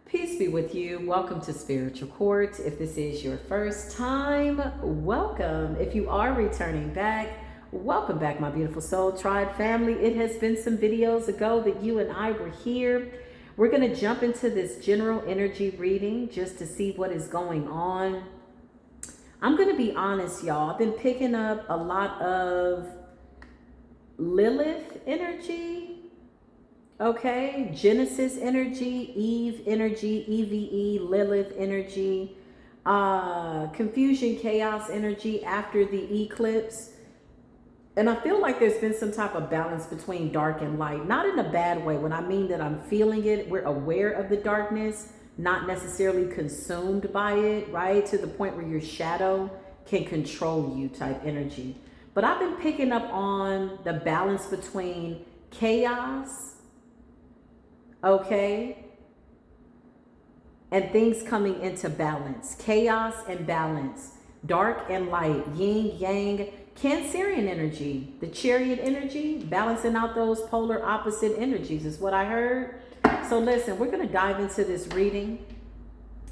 Peace be with you. Welcome to Spiritual Court. If this is your first time, welcome. If you are returning back, welcome back, my beautiful soul tribe family. It has been some videos ago that you and I were here. We're going to jump into this general energy reading just to see what is going on. I'm going to be honest, y'all. I've been picking up a lot of Lilith energy. Okay, Genesis energy, Eve energy, EVE, Lilith energy, confusion, chaos energy after the eclipse. And I feel like there's been some type of balance between dark and light, not in a bad way. When I mean that I'm feeling it, we're aware of the darkness, not necessarily consumed by it, right? To the point where your shadow can control you type energy. But I've been picking up on the balance between chaos, okay, and things coming into balance. Chaos and balance. Dark and light. Yin, yang. Cancerian energy. The chariot energy. Balancing out those polar opposite energies is what I heard. So listen, we're going to dive into this reading.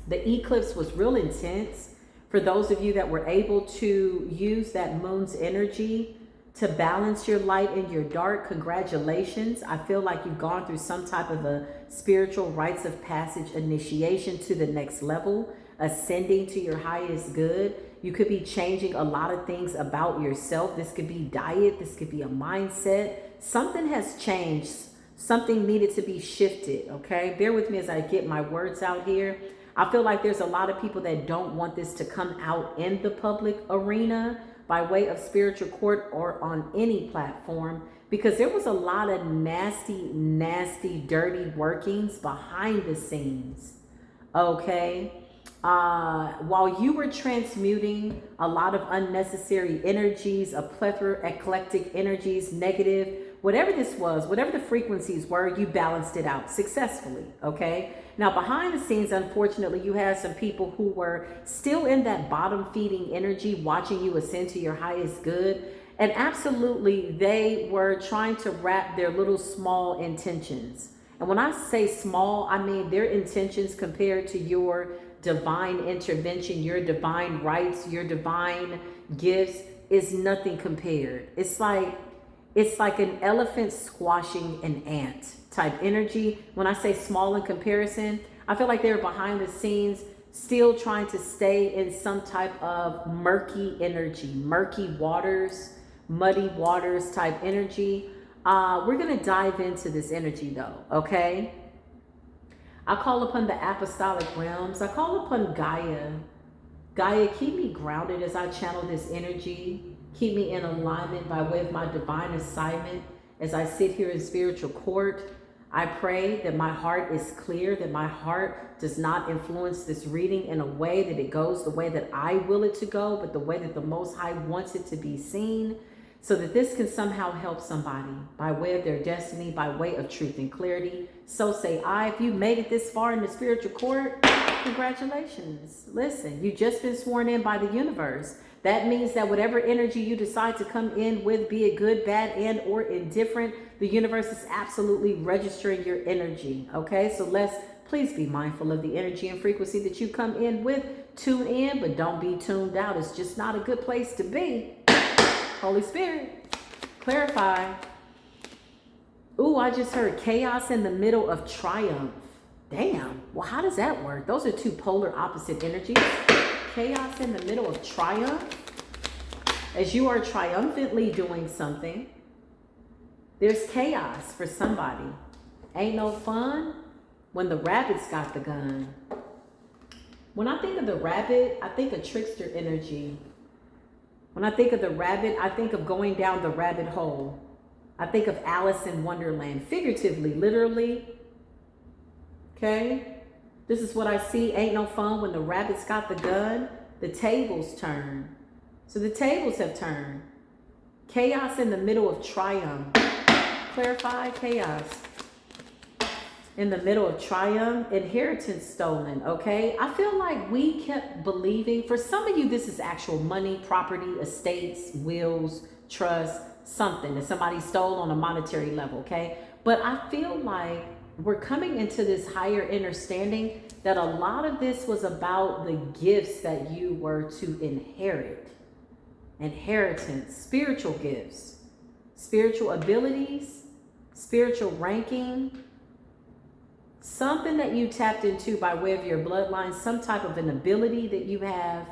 The eclipse was real intense. For those of you that were able to use that moon's energy to balance your light and your dark, congratulations. I feel like you've gone through some type of a spiritual rites of passage initiation to the next level, ascending to your highest good. You could be changing a lot of things about yourself. This could be diet. This could be a mindset. Something has changed. Something needed to be shifted, okay? Bear with me as I get my words out here. I feel like there's a lot of people that don't want this to come out in the public arena by way of spiritual court or on any platform, because there was a lot of nasty, dirty workings behind the scenes, okay? While you were transmuting a lot of unnecessary energies, a plethora, eclectic energies, negative, whatever this was, whatever the frequencies were, you balanced it out successfully, okay? Now, behind the scenes, unfortunately, you had some people who were still in that bottom feeding energy, watching you ascend to your highest good. And absolutely, they were trying to wrap their little small intentions. And when I say small, I mean their intentions compared to your divine intervention, your divine rights, your divine gifts is nothing compared. It's like an elephant squashing an ant type energy. When I say small in comparison, I feel like they're behind the scenes still trying to stay in some type of murky energy, murky waters, muddy waters type energy. We're going to dive into this energy though, okay? I call upon the apostolic realms. I call upon Gaia. Gaia, keep me grounded as I channel this energy. Keep me in alignment by way of my divine assignment as I sit here in spiritual court. I pray that my heart is clear, that my heart does not influence this reading in a way that it goes the way that I will it to go, but the way that the Most High wants it to be seen, so that this can somehow help somebody by way of their destiny, by way of truth and clarity. So say I. If you made it this far in the spiritual court, congratulations. Listen, you've just been sworn in by the universe. That means that whatever energy you decide to come in with, be it good, bad, and or indifferent, the universe is absolutely registering your energy, okay? So please be mindful of the energy and frequency that you come in with. Tune in, but don't be tuned out. It's just not a good place to be. Holy Spirit, clarify. Ooh, I just heard chaos in the middle of triumph. Damn, well, how does that work? Those are two polar opposite energies. Chaos in the middle of triumph. As you are triumphantly doing something, there's chaos for somebody. Ain't no fun when the rabbit's got the gun. When I think of the rabbit, I think of trickster energy. When I think of the rabbit, I think of going down the rabbit hole. I think of Alice in Wonderland, figuratively, literally. Okay? This is what I see. Ain't no fun when the rabbit's got the gun. The tables turn. So the tables have turned. Chaos in the middle of triumph. Clarify chaos. In the middle of triumph, inheritance stolen, okay? I feel like we kept believing, for some of you, this is actual money, property, estates, wills, trust, something that somebody stole on a monetary level, okay? But I feel like we're coming into this higher understanding that a lot of this was about the gifts that you were to inherit. Inheritance, spiritual gifts, spiritual abilities, spiritual ranking, something that you tapped into by way of your bloodline, some type of an ability that you have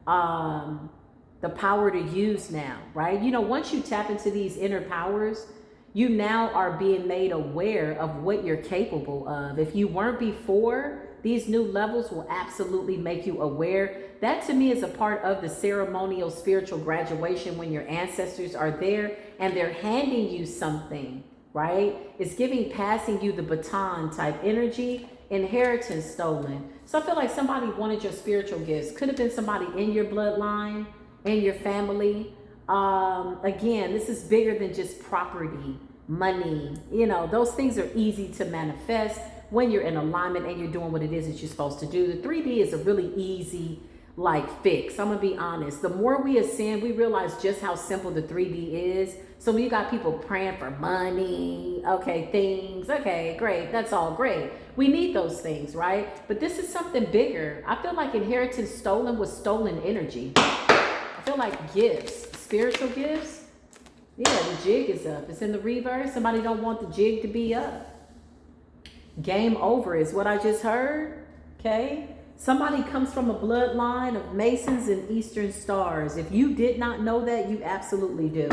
the power to use now, right? You know, once you tap into these inner powers, you now are being made aware of what you're capable of. If you weren't before, these new levels will absolutely make you aware. That to me is a part of the ceremonial spiritual graduation when your ancestors are there and they're handing you something, right? It's passing you the baton type energy, inheritance stolen. So I feel like somebody wanted your spiritual gifts. Could have been somebody in your bloodline, in your family. Again, this is bigger than just property, money. You know, those things are easy to manifest when you're in alignment and you're doing what it is that you're supposed to do. The 3D is a really easy fix. I'm gonna be honest. The more we ascend, we realize just how simple the 3D is. So when you got people praying for money, okay, things, okay, great, that's all great. We need those things, right? But this is something bigger. I feel like inheritance stolen was stolen energy. I feel like gifts, spiritual gifts. Yeah, the jig is up. It's in the reverse. Somebody don't want the jig to be up. Game over is what I just heard. Okay. Somebody comes from a bloodline of Masons and Eastern Stars. If you did not know that, you absolutely do.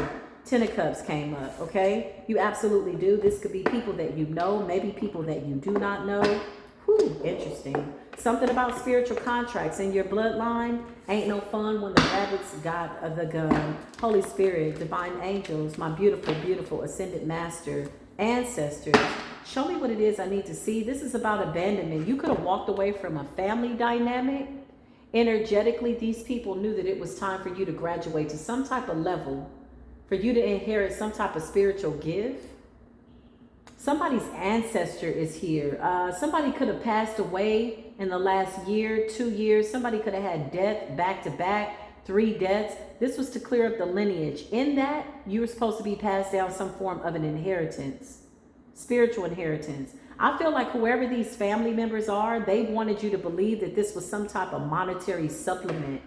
10 of Cups came up. Okay. You absolutely do. This could be people that you know, maybe people that you do not know. Whew, interesting. Something about spiritual contracts in your bloodline. Ain't no fun when the rabbits got the gun. Holy Spirit, divine angels, my beautiful, beautiful ascended master, ancestors. Show me what it is I need to see. This is about abandonment. You could have walked away from a family dynamic. Energetically, these people knew that it was time for you to graduate to some type of level, for you to inherit some type of spiritual gift. Somebody's ancestor is here. Somebody could have passed away in the last year, 2 years. Somebody could have had death back to back, 3 deaths. This was to clear up the lineage. In that, you were supposed to be passed down some form of an inheritance. Spiritual inheritance. I feel like whoever these family members are, they wanted you to believe that this was some type of monetary supplement,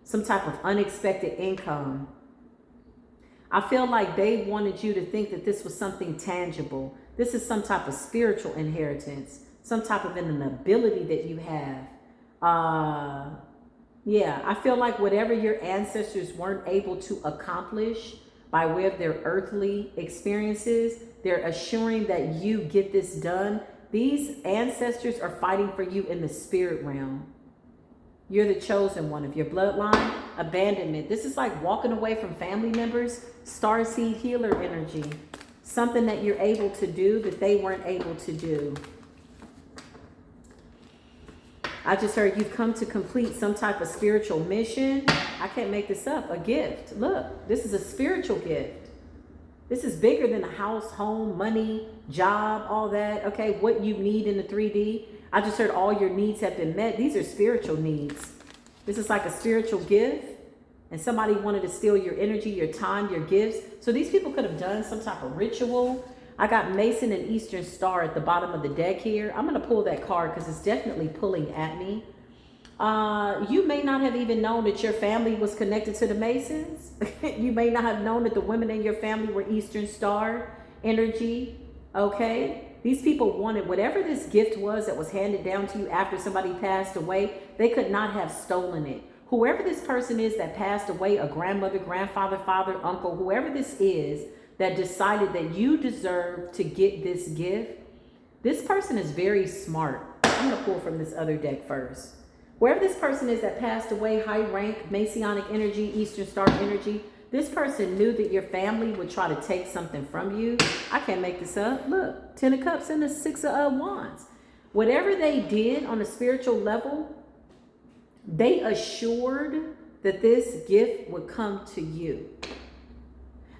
some type of unexpected income. I feel like they wanted you to think that this was something tangible. This is some type of spiritual inheritance, some type of an ability that you have. Yeah, I feel like whatever your ancestors weren't able to accomplish by way of their earthly experiences, they're assuring that you get this done. These ancestors are fighting for you in the spirit realm. You're the chosen one of your bloodline. Abandonment. This is like walking away from family members. Starseed healer energy. Something that you're able to do that they weren't able to do. I just heard you've come to complete some type of spiritual mission. I can't make this up. A gift. Look, this is a spiritual gift. This is bigger than a house, home, money, job, all that. Okay, what you need in the 3D. I just heard all your needs have been met. These are spiritual needs. This is like a spiritual gift. And somebody wanted to steal your energy, your time, your gifts. So these people could have done some type of ritual. I got Mason and Eastern Star at the bottom of the deck here. I'm going to pull that card because it's definitely pulling at me. You may not have even known that your family was connected to the Masons. You may not have known that the women in your family were Eastern Star energy. Okay. These people wanted whatever this gift was that was handed down to you after somebody passed away. They could not have stolen it. Whoever this person is that passed away, a grandmother, grandfather, father, uncle, whoever this is that decided that you deserve to get this gift, this person is very smart. I'm going to pull from this other deck first. Wherever this person is that passed away, high rank, Masonic energy, Eastern Star energy, this person knew that your family would try to take something from you. I can't make this up. Look, 10 of Cups and the 6 of Wands. Whatever they did on a spiritual level, they assured that this gift would come to you.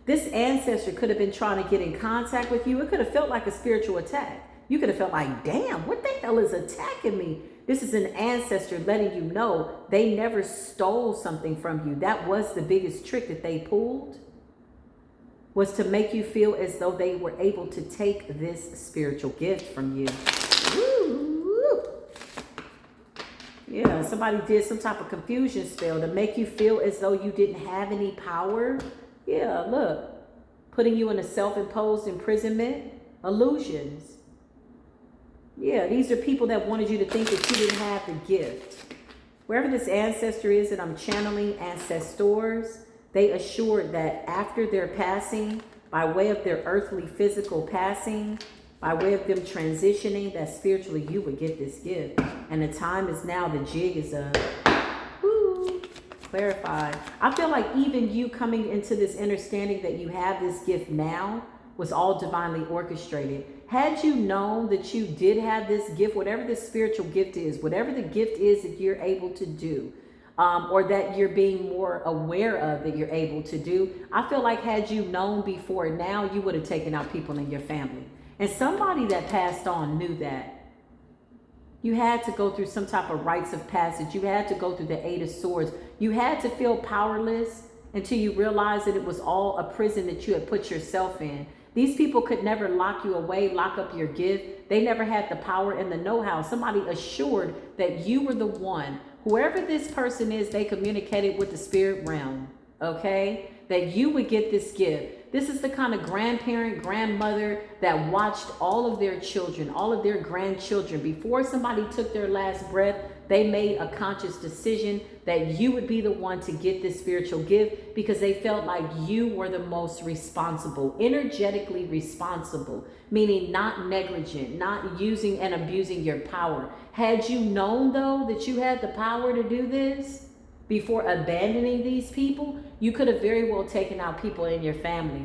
This ancestor could have been trying to get in contact with you. It could have felt like a spiritual attack. You could have felt like, damn, what the hell is attacking me? This is an ancestor letting you know they never stole something from you. That was the biggest trick that they pulled. was to make you feel as though they were able to take this spiritual gift from you. Woo! Yeah, somebody did some type of confusion spell to make you feel as though you didn't have any power. Yeah, look. Putting you in a self-imposed imprisonment. Illusions. Yeah, these are people that wanted you to think that you didn't have the gift. Wherever this ancestor is that I'm channeling, ancestors, they assured that after their passing, by way of their earthly physical passing, by way of them transitioning, that spiritually you would get this gift. And the time is now, the jig is up. Woo! Clarified. I feel like even you coming into this understanding that you have this gift now was all divinely orchestrated. Had you known that you did have this gift, whatever this spiritual gift is, whatever the gift is that you're able to do, or that you're being more aware of that you're able to do, I feel like had you known before now, you would have taken out people in your family. And somebody that passed on knew that. You had to go through some type of rites of passage. You had to go through the 8 of Swords. You had to feel powerless until you realized that it was all a prison that you had put yourself in. These people could never lock you away, lock up your gift. They never had the power and the know-how. Somebody assured that you were the one. Whoever this person is, they communicated with the spirit realm, okay? That you would get this gift. This is the kind of grandparent, grandmother that watched all of their children, all of their grandchildren. Before somebody took their last breath, they made a conscious decision that you would be the one to get this spiritual gift because they felt like you were the most responsible, energetically responsible, meaning not negligent, not using and abusing your power. Had you known, though, that you had the power to do this before abandoning these people, you could have very well taken out people in your family.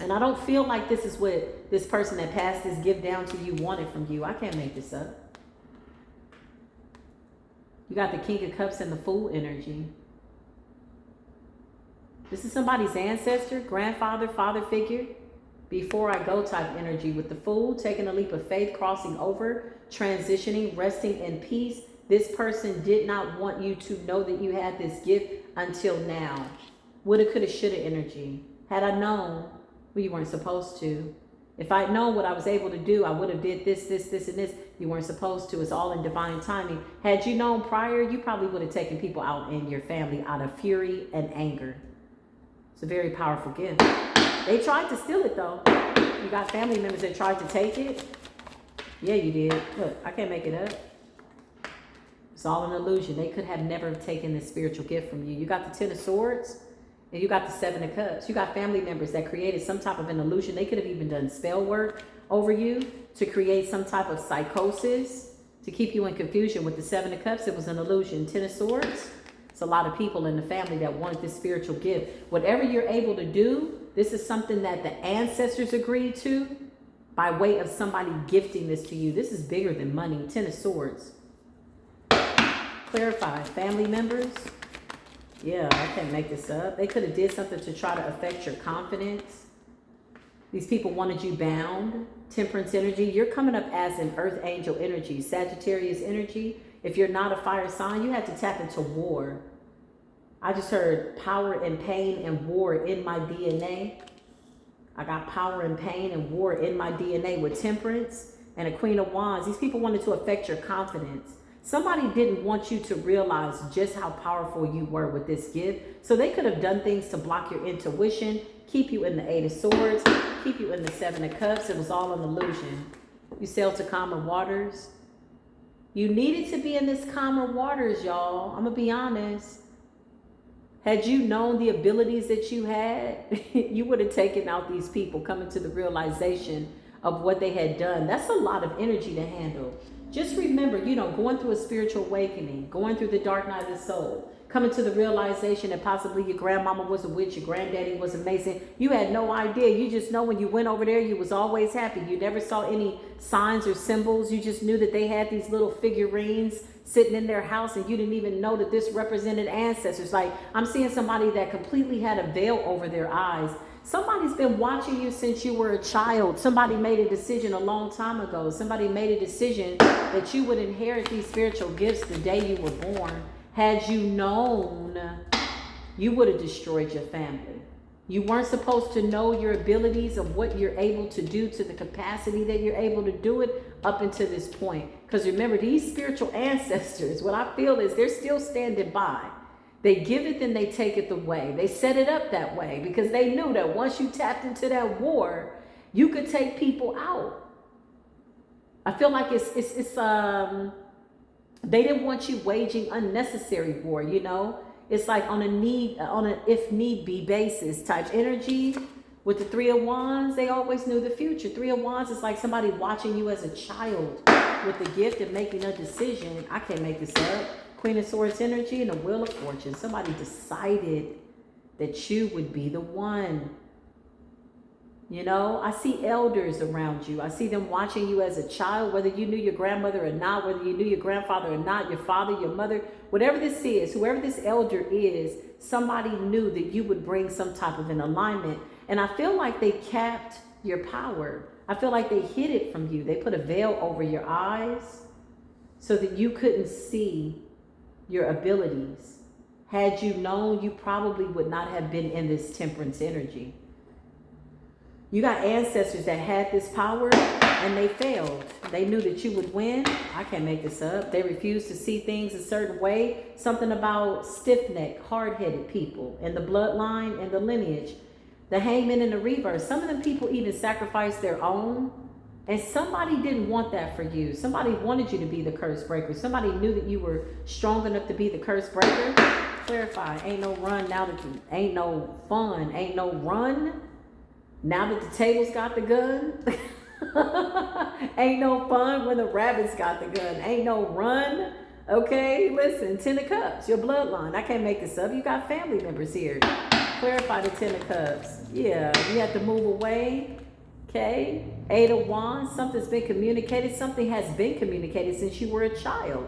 And I don't feel like this is what this person that passed this gift down to you wanted from you. I can't make this up. You got the King of Cups and the Fool energy. This is somebody's ancestor, grandfather, father figure. Before I go type energy with the Fool, taking a leap of faith, crossing over, transitioning, resting in peace. This person did not want you to know that you had this gift until now. Woulda, coulda, shoulda energy. Had I known, well, you weren't supposed to. If I'd known what I was able to do, I would have did this, and this. You weren't supposed to. It's all in divine timing. Had you known prior, you probably would have taken people out in your family out of fury and anger. It's a very powerful gift. They tried to steal it, though. You got family members that tried to take it. Yeah, you did. Look, I can't make it up. It's all an illusion. They could have never taken this spiritual gift from you. You got the 10 of Swords. And you got the 7 of Cups. You got family members that created some type of an illusion. They could have even done spell work over you to create some type of psychosis to keep you in confusion. With the 7 of Cups, it was an illusion. 10 of Swords, it's a lot of people in the family that wanted this spiritual gift. Whatever you're able to do, this is something that the ancestors agreed to by way of somebody gifting this to you. This is bigger than money. 10 of Swords. Clarify. Family members. Yeah, I can't make this up. They could have did something to try to affect your confidence. These people wanted you bound. Temperance energy. You're coming up as an earth angel energy. Sagittarius energy. If you're not a fire sign, you have to tap into war. I just heard power and pain and war in my DNA. I got power and pain and war in my DNA with temperance and a Queen of Wands. These people wanted to affect your confidence. Somebody didn't want you to realize just how powerful you were with this gift. So they could have done things to block your intuition, keep you in the 8 of Swords, keep you in the 7 of Cups. It was all an illusion. You sailed to calmer waters. You needed to be in this calmer waters, y'all. I'm going to be honest. Had you known the abilities that you had, you would have taken out these people coming to the realization of what they had done. That's a lot of energy to handle. Just remember, going through a spiritual awakening, going through the dark night of the soul, coming to the realization that possibly your grandmama was a witch, your granddaddy was amazing. You had no idea. You just know when you went over there, you was always happy. You never saw any signs or symbols. You just knew that they had these little figurines sitting in their house, and you didn't even know that this represented ancestors. Like, I'm seeing somebody that completely had a veil over their eyes. Somebody's been watching you since you were a child. Somebody made a decision a long time ago. Somebody made a decision that you would inherit these spiritual gifts the day you were born. Had you known, you would have destroyed your family. You weren't supposed to know your abilities of what you're able to do to the capacity that you're able to do it up until this point. Because remember, these spiritual ancestors, what I feel is they're still standing by. They give it, then they take it away. They set it up that way because they knew that once you tapped into that war, you could take people out. I feel like they didn't want you waging unnecessary war, you know? It's like on a if need be basis type energy. With the Three of Wands, they always knew the future. Three of Wands is like somebody watching you as a child with the gift of making a decision. I can't make this up. Queen of Swords energy and the Wheel of Fortune. Somebody decided that you would be the one. You know, I see elders around you. I see them watching you as a child, whether you knew your grandmother or not, whether you knew your grandfather or not, your father, your mother, whatever this is, whoever this elder is, somebody knew that you would bring some type of an alignment. And I feel like they capped your power. I feel like they hid it from you. They put a veil over your eyes so that you couldn't see your abilities. Had you known, you probably would not have been in this temperance energy. You got ancestors that had this power and they failed. They knew that you would win. I can't make this up. They refused to see things a certain way. Something about stiff-necked, hard-headed people in the bloodline and the lineage. The Hangman and the Reverse. Some of them people even sacrificed their own. And somebody didn't want that for you. Somebody wanted you to be the curse breaker. Somebody knew that you were strong enough to be the curse breaker. Clarify. Ain't no run now that you, ain't no fun. Ain't no run. Now that the tables got the gun. Ain't no fun when the rabbits got the gun. Ain't no run. Okay, listen, 10 of Cups, your bloodline. I can't make this up. You got family members here. Clarify the 10 of Cups. Yeah, you have to move away. Okay, 8 of Wands, something's been communicated. Something has been communicated since you were a child.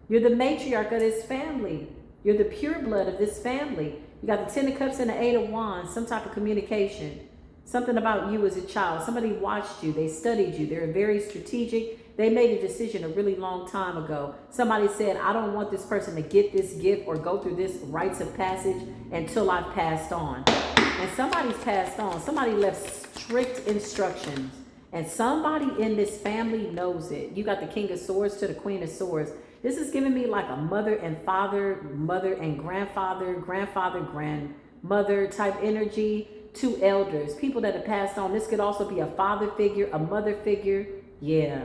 You're the matriarch of this family. You're the pure blood of this family. You got the 10 of Cups and the 8 of Wands, some type of communication. Something about you as a child. Somebody watched you. They studied you. They're very strategic. They made a decision a really long time ago. Somebody said, I don't want this person to get this gift or go through this rites of passage until I've passed on. And somebody's passed on. Somebody left strict instructions. And somebody in this family knows it. You got the King of Swords to the Queen of Swords. This is giving me like a mother and father, mother and grandfather, grandfather, grandmother type energy. 2 elders, people that have passed on. This could also be a father figure, a mother figure. Yeah.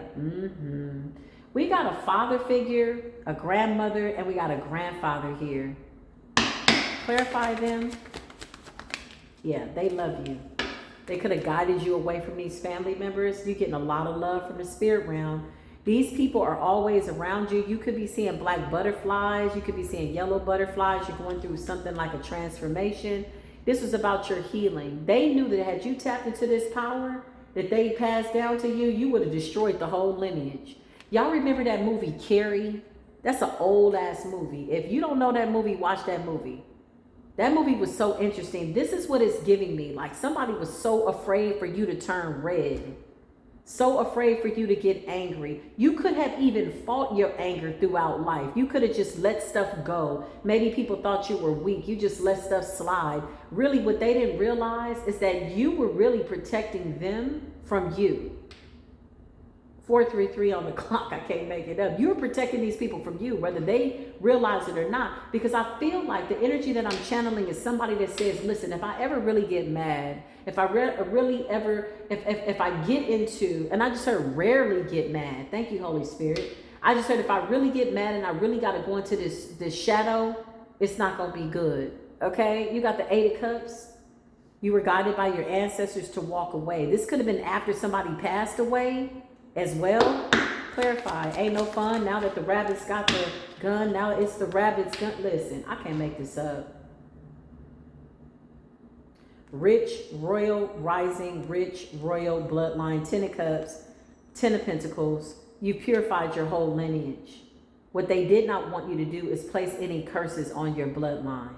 We got a father figure, a grandmother, and we got a grandfather here. Clarify them. Yeah, they love you. They could have guided you away from these family members. You're getting a lot of love from the spirit realm. These people are always around you. You could be seeing black butterflies. You could be seeing yellow butterflies. You're going through something like a transformation. This was about your healing. They knew that had you tapped into this power that they passed down to you, you would have destroyed the whole lineage. Y'all remember that movie, Carrie? That's an old ass movie. If you don't know that movie, watch that movie. That movie was so interesting. This is what it's giving me. Like somebody was so afraid for you to turn red. So afraid for you to get angry. You could have even fought your anger throughout life. You could have just let stuff go. Maybe people thought you were weak. You just let stuff slide. Really, what they didn't realize is that you were really protecting them from you. 433 on the clock. I can't make it up. You're protecting these people from you, whether they realize it or not. Because I feel like the energy that I'm channeling is somebody that says, listen, if I ever really get mad, if I really ever, if I get into, and I just heard rarely get mad. Thank you, Holy Spirit. I just heard if I really get mad and I really got to go into this shadow, it's not going to be good. Okay. You got the 8 of Cups. You were guided by your ancestors to walk away. This could have been after somebody passed away as well. Clarify. Ain't no fun now that the rabbits got the gun. Now it's the rabbits gun. Listen, I can't make this up. Rich, royal, rising, rich, royal, bloodline, 10 of Cups, 10 of Pentacles. You purified your whole lineage. What they did not want you to do is place any curses on your bloodline.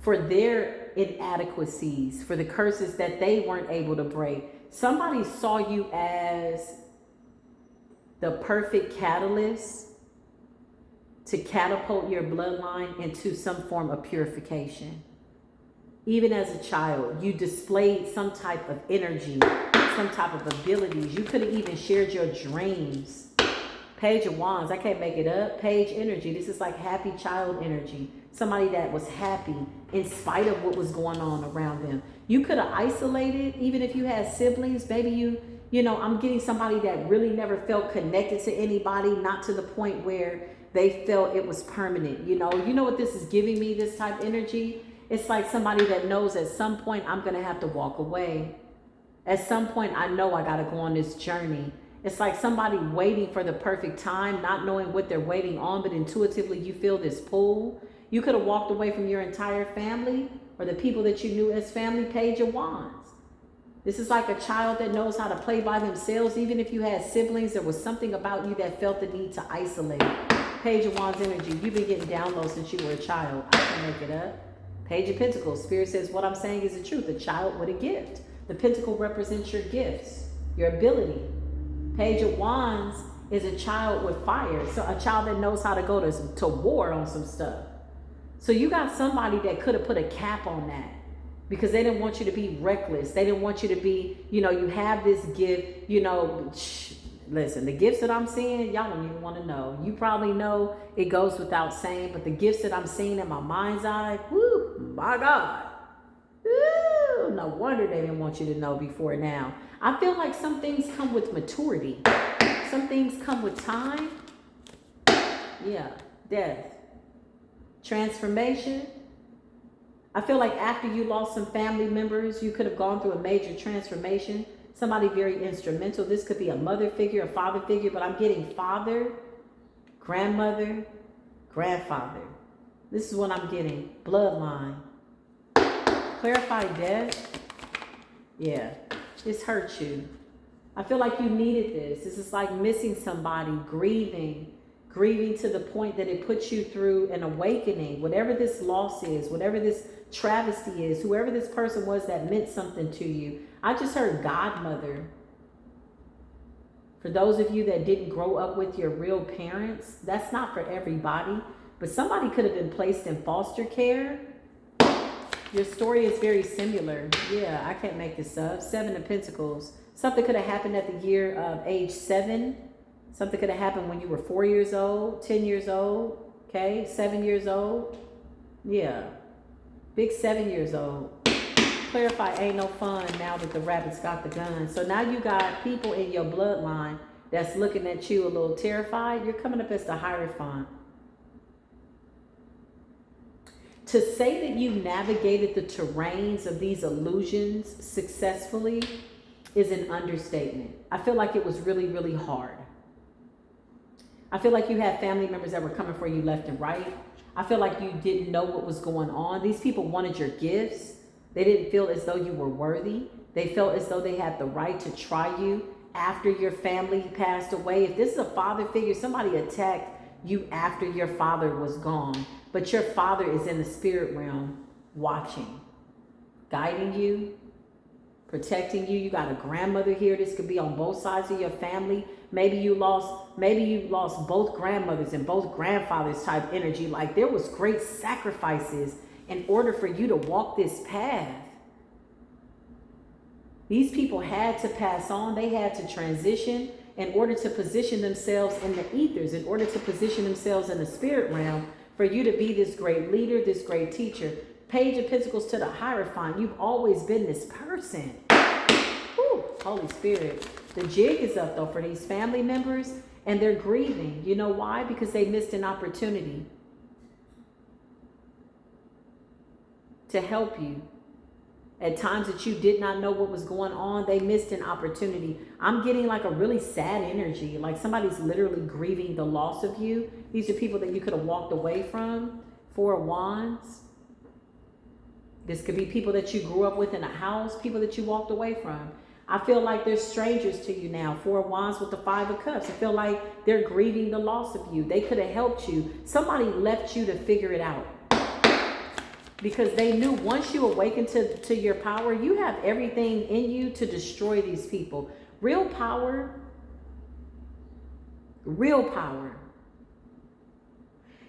For their inadequacies, for the curses that they weren't able to break. Somebody saw you as the perfect catalyst to catapult your bloodline into some form of purification. Even as a child, you displayed some type of energy, some type of abilities. You could have even shared your dreams. Page of Wands, I can't make it up. Page energy, this is like happy child energy. Somebody that was happy in spite of what was going on around them. You could have isolated, even if you had siblings. Maybe you know, I'm getting somebody that really never felt connected to anybody, not to the point where they felt it was permanent. You know what this is giving me, this type of energy? It's like somebody that knows at some point I'm going to have to walk away. At some point I know I got to go on this journey. It's like somebody waiting for the perfect time, not knowing what they're waiting on, but intuitively you feel this pull. You could have walked away from your entire family or the people that you knew as family. Page of Wands. This is like a child that knows how to play by themselves. Even if you had siblings, there was something about you that felt the need to isolate. Page of Wands energy. You've been getting downloads since you were a child. I can make it up. Page of Pentacles. Spirit says what I'm saying is the truth. A child with a gift. The Pentacle represents your gifts, your ability. Page of Wands is a child with fire. So a child that knows how to go to war on some stuff. So you got somebody that could have put a cap on that because they didn't want you to be reckless. They didn't want you to be, you have this gift, listen, the gifts that I'm seeing, y'all don't even want to know. You probably know it goes without saying, but the gifts that I'm seeing in my mind's eye, whoo, my God. Ooh, no wonder they didn't want you to know before now. I feel like some things come with maturity. Some things come with time. Yeah, death. Transformation. I feel like after you lost some family members, you could have gone through a major transformation. Somebody very instrumental. This could be a mother figure, a father figure, but I'm getting father, grandmother, grandfather. This is what I'm getting. Bloodline. Clarify death. Yeah, this hurt you. I feel like you needed this. This is like missing somebody, grieving to the point that it puts you through an awakening. Whatever this loss is, whatever this travesty is, whoever this person was that meant something to you. I just heard godmother. For those of you that didn't grow up with your real parents, that's not for everybody, but somebody could have been placed in foster care. Your story is very similar. Yeah, I can't make this up. 7 of Pentacles. Something could have happened at the year of age 7. Something could have happened when you were 4 years old, 10 years old, okay, 7 years old. Yeah, big 7 years old. Clarify, ain't no fun now that the rabbits got the gun. So now you got people in your bloodline that's looking at you a little terrified. You're coming up as the Hierophant. To say that you navigated the terrains of these illusions successfully is an understatement. I feel like it was really, really hard. I feel like you had family members that were coming for you left and right. I feel like you didn't know what was going on. These people wanted your gifts. They didn't feel as though you were worthy. They felt as though they had the right to try you after your family passed away. If this is a father figure, somebody attacked you after your father was gone. But your father is in the spirit realm watching, guiding you, protecting you. You got a grandmother here. This could be on both sides of your family. Maybe you lost both grandmothers and both grandfathers type energy. Like there was great sacrifices in order for you to walk this path. These people had to pass on. They had to transition in order to position themselves in the ethers, in order to position themselves in the spirit realm for you to be this great leader, this great teacher. Page of Pentacles to the Hierophant. You've always been this person. Whew, Holy Spirit. The jig is up though for these family members and they're grieving. You know why? Because they missed an opportunity to help you. At times that you did not know what was going on, they missed an opportunity. I'm getting like a really sad energy, like somebody's literally grieving the loss of you. These are people that you could have walked away from. 4 of Wands. This could be people that you grew up with in a house, people that you walked away from. I feel like they're strangers to you now. 4 of Wands with the 5 of Cups. I feel like they're grieving the loss of you. They could have helped you. Somebody left you to figure it out. Because they knew once you awaken to your power, you have everything in you to destroy these people. Real power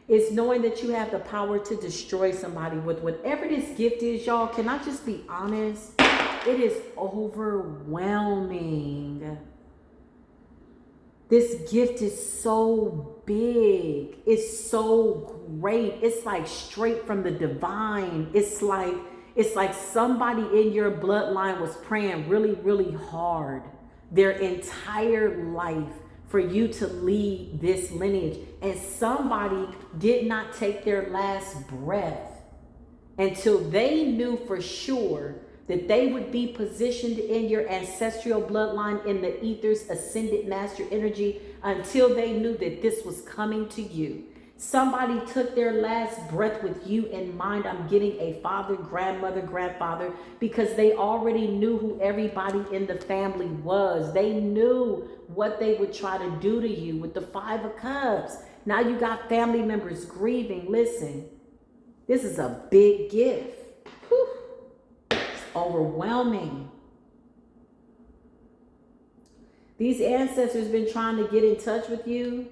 It's knowing that you have the power to destroy somebody with whatever this gift is, y'all. Can I just be honest? It is overwhelming. This gift is so big. It's so great. It's like straight from the divine. It's like somebody in your bloodline was praying really, really hard their entire life for you to lead this lineage. And somebody did not take their last breath until they knew for sure that they would be positioned in your ancestral bloodline in the ether's ascended master energy, until they knew that this was coming to you. Somebody took their last breath with you in mind. I'm getting a father, grandmother, grandfather, because they already knew who everybody in the family was. They knew what they would try to do to you with the 5 of Cups. Now you got family members grieving. Listen, this is a big gift. Whew. Overwhelming. These ancestors been trying to get in touch with you.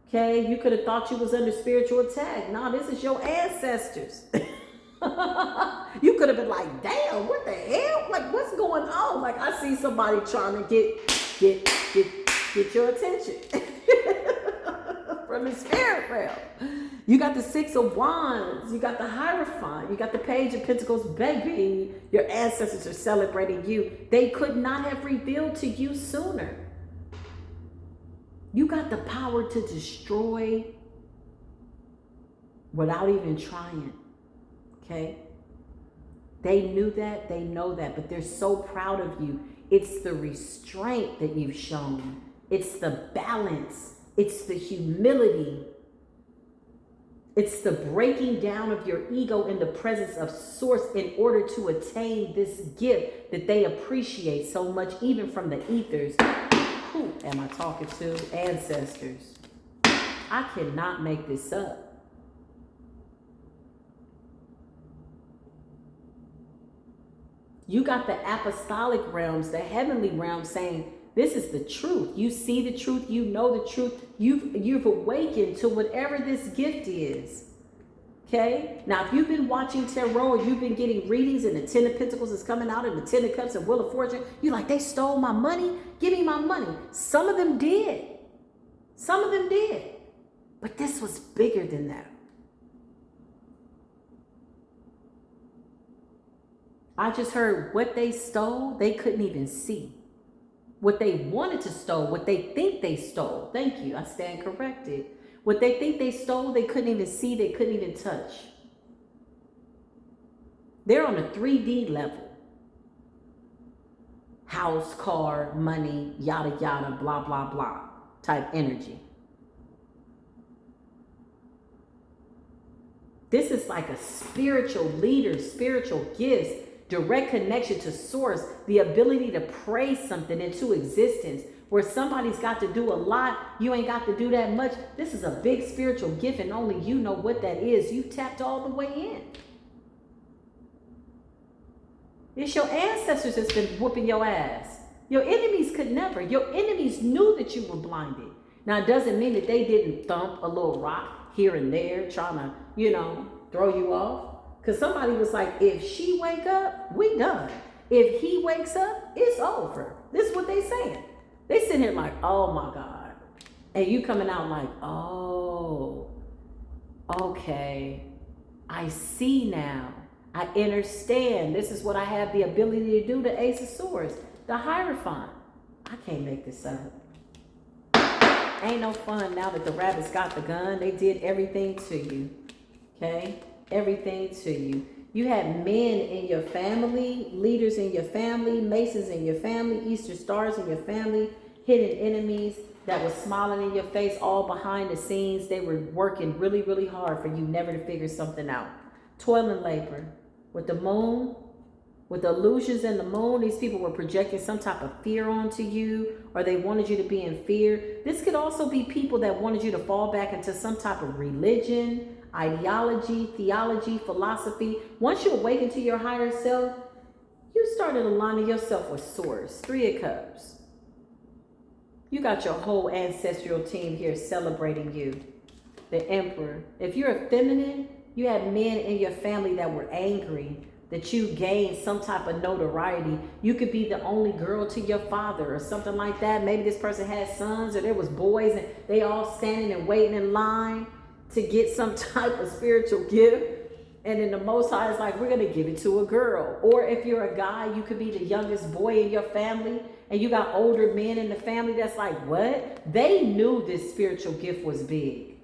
Okay, you could have thought you was under spiritual attack. No, this is your ancestors. You could have been like, damn, what the hell? Like, what's going on? Like, I see somebody trying to get your attention from the spirit realm. You got the 6 of Wands. You got the Hierophant. You got the Page of Pentacles. Baby, your ancestors are celebrating you. They could not have revealed to you sooner. You got the power to destroy without even trying. Okay? They knew that. They know that. But they're so proud of you. It's the restraint that you've shown. It's the balance. It's the humility. It's the breaking down of your ego in the presence of Source in order to attain this gift that they appreciate so much, even from the ethers. Who am I talking to? Ancestors. I cannot make this up. You got the apostolic realms, the heavenly realms saying, this is the truth. You see the truth. You know the truth. You've awakened to whatever this gift is. Okay? Now, if you've been watching tarot, you've been getting readings and the 10 of Pentacles is coming out and the 10 of Cups and Wheel of Fortune, you're like, they stole my money. Give me my money. Some of them did. Some of them did. But this was bigger than that. I just heard what they stole, they couldn't even see. What they wanted to steal, what they think they stole. Thank you. I stand corrected. What they think they stole, they couldn't even see, they couldn't even touch. They're on a 3D level. House, car, money, yada, yada, blah, blah, blah type energy. This is like a spiritual leader, spiritual gifts, direct connection to Source, the ability to pray something into existence. Where somebody's got to do a lot, you ain't got to do that much. This is a big spiritual gift and only you know what that is. You've tapped all the way in. It's your ancestors that's been whooping your ass. Your enemies could never. Your enemies knew that you were blinded. Now, it doesn't mean that they didn't thump a little rock here and there trying to, throw you off. Because somebody was like, if she wake up, we done. If he wakes up, it's over. This is what they saying. They sitting here like, oh my God. And you coming out like, oh, okay. I see now. I understand. This is what I have the ability to do. The Ace of Swords, the Hierophant. I can't make this up. Ain't no fun now that the rabbits got the gun. They did everything to you. Okay? Everything to you. You had men in your family, leaders in your family, masons in your family, Easter stars in your family, hidden enemies that were smiling in your face all behind the scenes. They were working really, really hard for you never to figure something out. Toil and labor. With the moon, with the illusions in the moon, these people were projecting some type of fear onto you, or they wanted you to be in fear. This could also be people that wanted you to fall back into some type of religion, ideology, theology, philosophy. Once you awaken to your higher self, you started aligning yourself with Source. 3 of Cups. You got your whole ancestral team here celebrating you. The Emperor. If you're a feminine, you had men in your family that were angry that you gained some type of notoriety. You could be the only girl to your father or something like that. Maybe this person had sons or there was boys and they all standing and waiting in line to get some type of spiritual gift. And then the Most High is like, we're going to give it to a girl. Or if you're a guy, you could be the youngest boy in your family and you got older men in the family that's like, what? They knew this spiritual gift was big.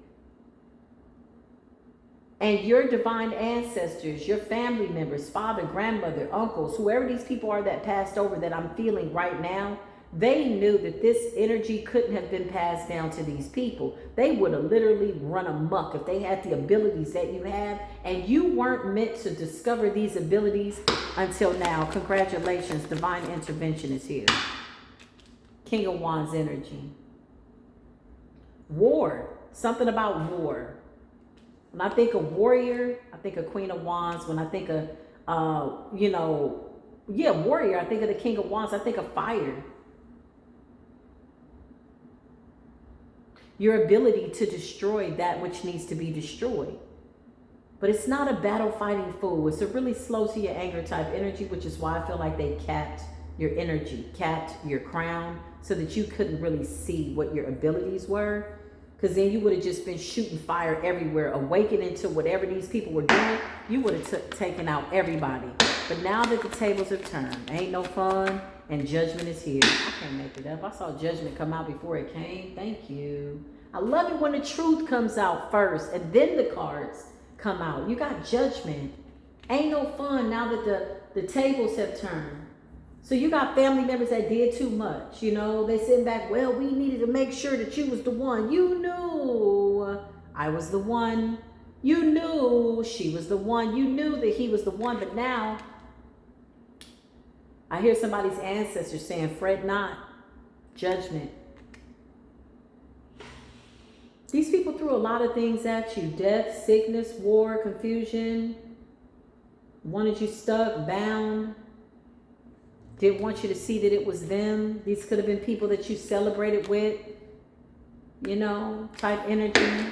And your divine ancestors, your family members, father, grandmother, uncles, whoever these people are that passed over that I'm feeling right now, they knew that this energy couldn't have been passed down to these people. They would have literally run amok if they had the abilities that you have, and you weren't meant to discover these abilities until now. Congratulations, divine intervention is here. King of Wands energy. War, something about war. When I think of warrior, I think of Queen of Wands. When I think of, warrior, I think of the King of Wands. I think of fire. Your ability to destroy that which needs to be destroyed. But it's not a battle fighting fool. It's a really slow to your anger type energy, which is why I feel like they capped your energy, capped your crown, so that you couldn't really see what your abilities were. Because then you would have just been shooting fire everywhere, awakening to whatever these people were doing. You would have taken out everybody. But now that the tables have turned, ain't no fun, and judgment is here. I can't make it up. I saw judgment come out before it came. Thank you. I love it when the truth comes out first, and then the cards come out. You got judgment. Ain't no fun now that the tables have turned. So you got family members that did too much. You know, they sitting back, well, we needed to make sure that you was the one. You knew I was the one. You knew she was the one. You knew that he was the one. But now I hear somebody's ancestors saying, fret not, judgment. These people threw a lot of things at you. Death, sickness, war, confusion. Wanted you stuck, bound. Didn't want you to see that it was them. These could have been people that you celebrated with, you know, type energy.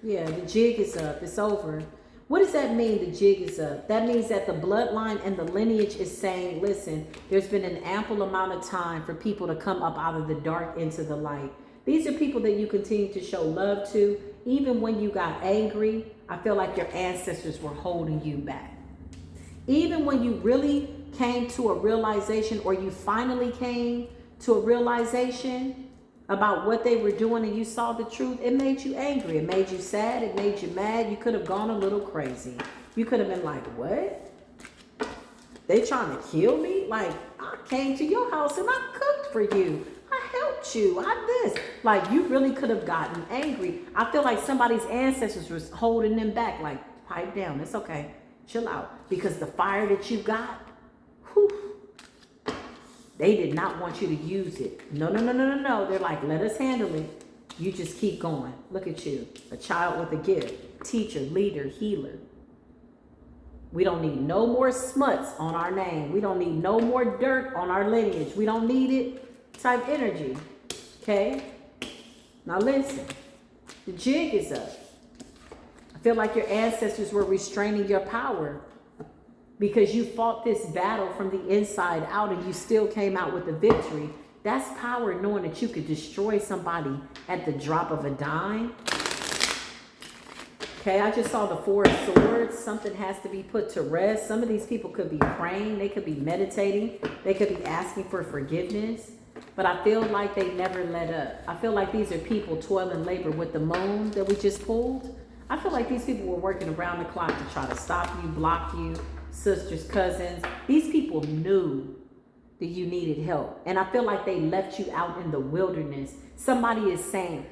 Yeah, the jig is up. It's over. What does that mean, the jig is up? That means that the bloodline and the lineage is saying, listen, there's been an ample amount of time for people to come up out of the dark into the light. These are people that you continue to show love to. Even when you got angry, I feel like your ancestors were holding you back. Even when you really came to a realization, or you finally came to a realization about what they were doing and you saw the truth, it made you angry. It made you sad. It made you mad. You could have gone a little crazy. You could have been like, what? They trying to kill me? Like, I came to your house and I cooked for you. I helped you. I this. Like, you really could have gotten angry. I feel like somebody's ancestors was holding them back. Like, pipe down. It's okay. Chill out. Because the fire that you got, whew, they did not want you to use it. No. They're like, let us handle it. You just keep going. Look at you. A child with a gift. Teacher, leader, healer. We don't need no more smuts on our name. We don't need no more dirt on our lineage. We don't need it type energy. Okay? Now listen. The jig is up. I feel like your ancestors were restraining your power because you fought this battle from the inside out and you still came out with a victory. That's power, knowing that you could destroy somebody at the drop of a dime. Okay, I just saw the Four of Swords. Something has to be put to rest. Some of these people could be praying. They could be meditating. They could be asking for forgiveness. But I feel like they never let up. I feel like these are people toil and labor with the moon that we just pulled. I feel like these people were working around the clock to try to stop you, block you, sisters, cousins. These people knew that you needed help. And I feel like they left you out in the wilderness. Somebody is saying,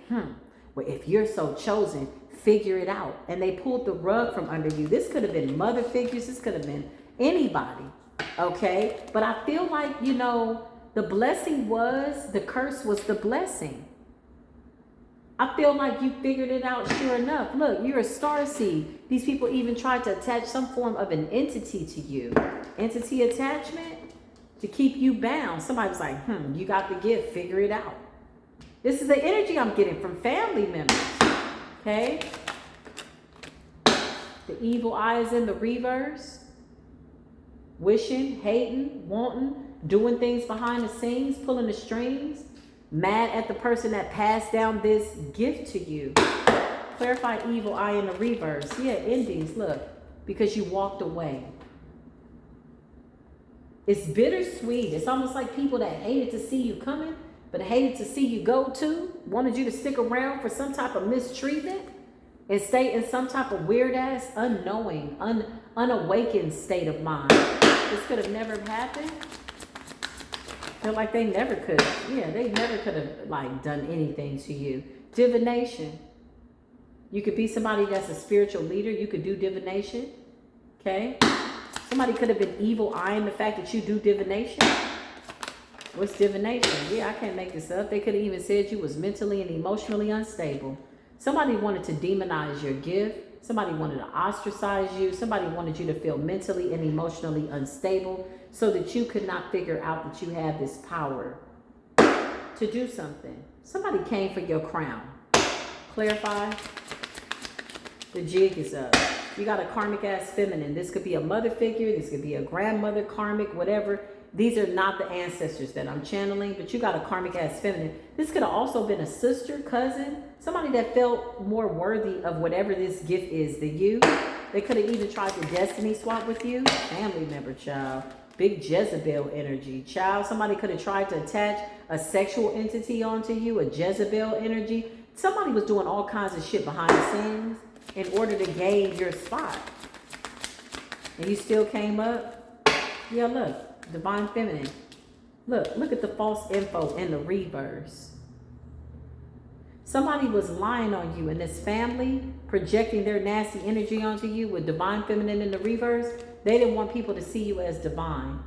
well, if you're so chosen, figure it out. And they pulled the rug from under you. This could have been mother figures. This could have been anybody. Okay. But I feel like, you know, the blessing was, the curse was the blessing. I feel like you figured it out sure enough. Look, you're a starseed. These people even tried to attach some form of an entity to you. Entity attachment to keep you bound. Somebody was like, you got the gift, figure it out. This is the energy I'm getting from family members. Okay? The evil eye is in the reverse. Wishing, hating, wanting, doing things behind the scenes, pulling the strings. Mad at the person that passed down this gift to you. Clarify evil eye in the reverse. Yeah, endings, look. Because you walked away. It's bittersweet. It's almost like people that hated to see you coming, but hated to see you go too. Wanted you to stick around for some type of mistreatment and stay in some type of weird ass, unknowing, unawakened state of mind. This could have never happened. Feel like they never could. Yeah, they never could have like done anything to you. Divination. You could be somebody that's a spiritual leader. You could do divination. Okay. Somebody could have been evil eyeing the fact that you do divination. What's divination? Yeah, I can't make this up. They could have even said you was mentally and emotionally unstable. Somebody wanted to demonize your gift. Somebody wanted to ostracize you. Somebody wanted you to feel mentally and emotionally unstable so that you could not figure out that you have this power to do something. Somebody came for your crown. Clarify. The jig is up. You got a karmic ass feminine. This could be a mother figure. This could be a grandmother, karmic, whatever. These are not the ancestors that I'm channeling, but you got a karmic ass feminine. This could have also been a sister, cousin, somebody that felt more worthy of whatever this gift is than you. They could have even tried to destiny swap with you. Family member, child. Big Jezebel energy. Child, somebody could have tried to attach a sexual entity onto you, a Jezebel energy. Somebody was doing all kinds of shit behind the scenes in order to gain your spot. And you still came up. Yeah, look, divine feminine. Look at the false info in the reverse. Somebody was lying on you in this family, projecting their nasty energy onto you with divine feminine in the reverse. They didn't want people to see you as divine.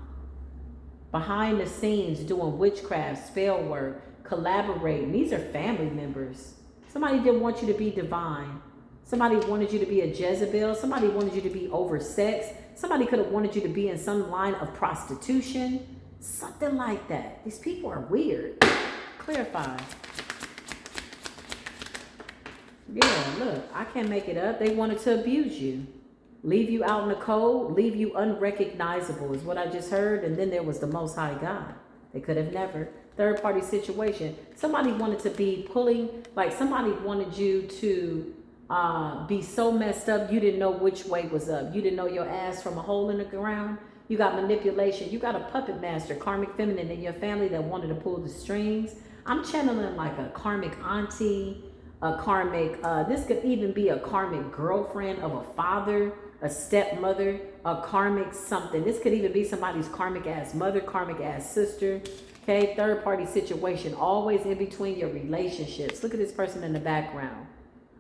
Behind the scenes, doing witchcraft, spell work, collaborating. These are family members. Somebody didn't want you to be divine. Somebody wanted you to be a Jezebel. Somebody wanted you to be oversexed. Somebody could have wanted you to be in some line of prostitution. Something like that. These people are weird. Clarify. Yeah, look, I can't make it up. They wanted to abuse you. Leave you out in the cold. Leave you unrecognizable is what I just heard. And then there was the Most High God. They could have never. Third party situation. Somebody wanted to be pulling, like somebody wanted you to be so messed up you didn't know which way was up. You didn't know your ass from a hole in the ground. You got manipulation. You got a puppet master, karmic feminine in your family that wanted to pull the strings. I'm channeling like a karmic auntie, a karmic, this could even be a karmic girlfriend of a father, a stepmother, a karmic something. This could even be somebody's karmic ass mother, karmic ass sister. Okay, third party situation, always in between your relationships. Look at this person in the background.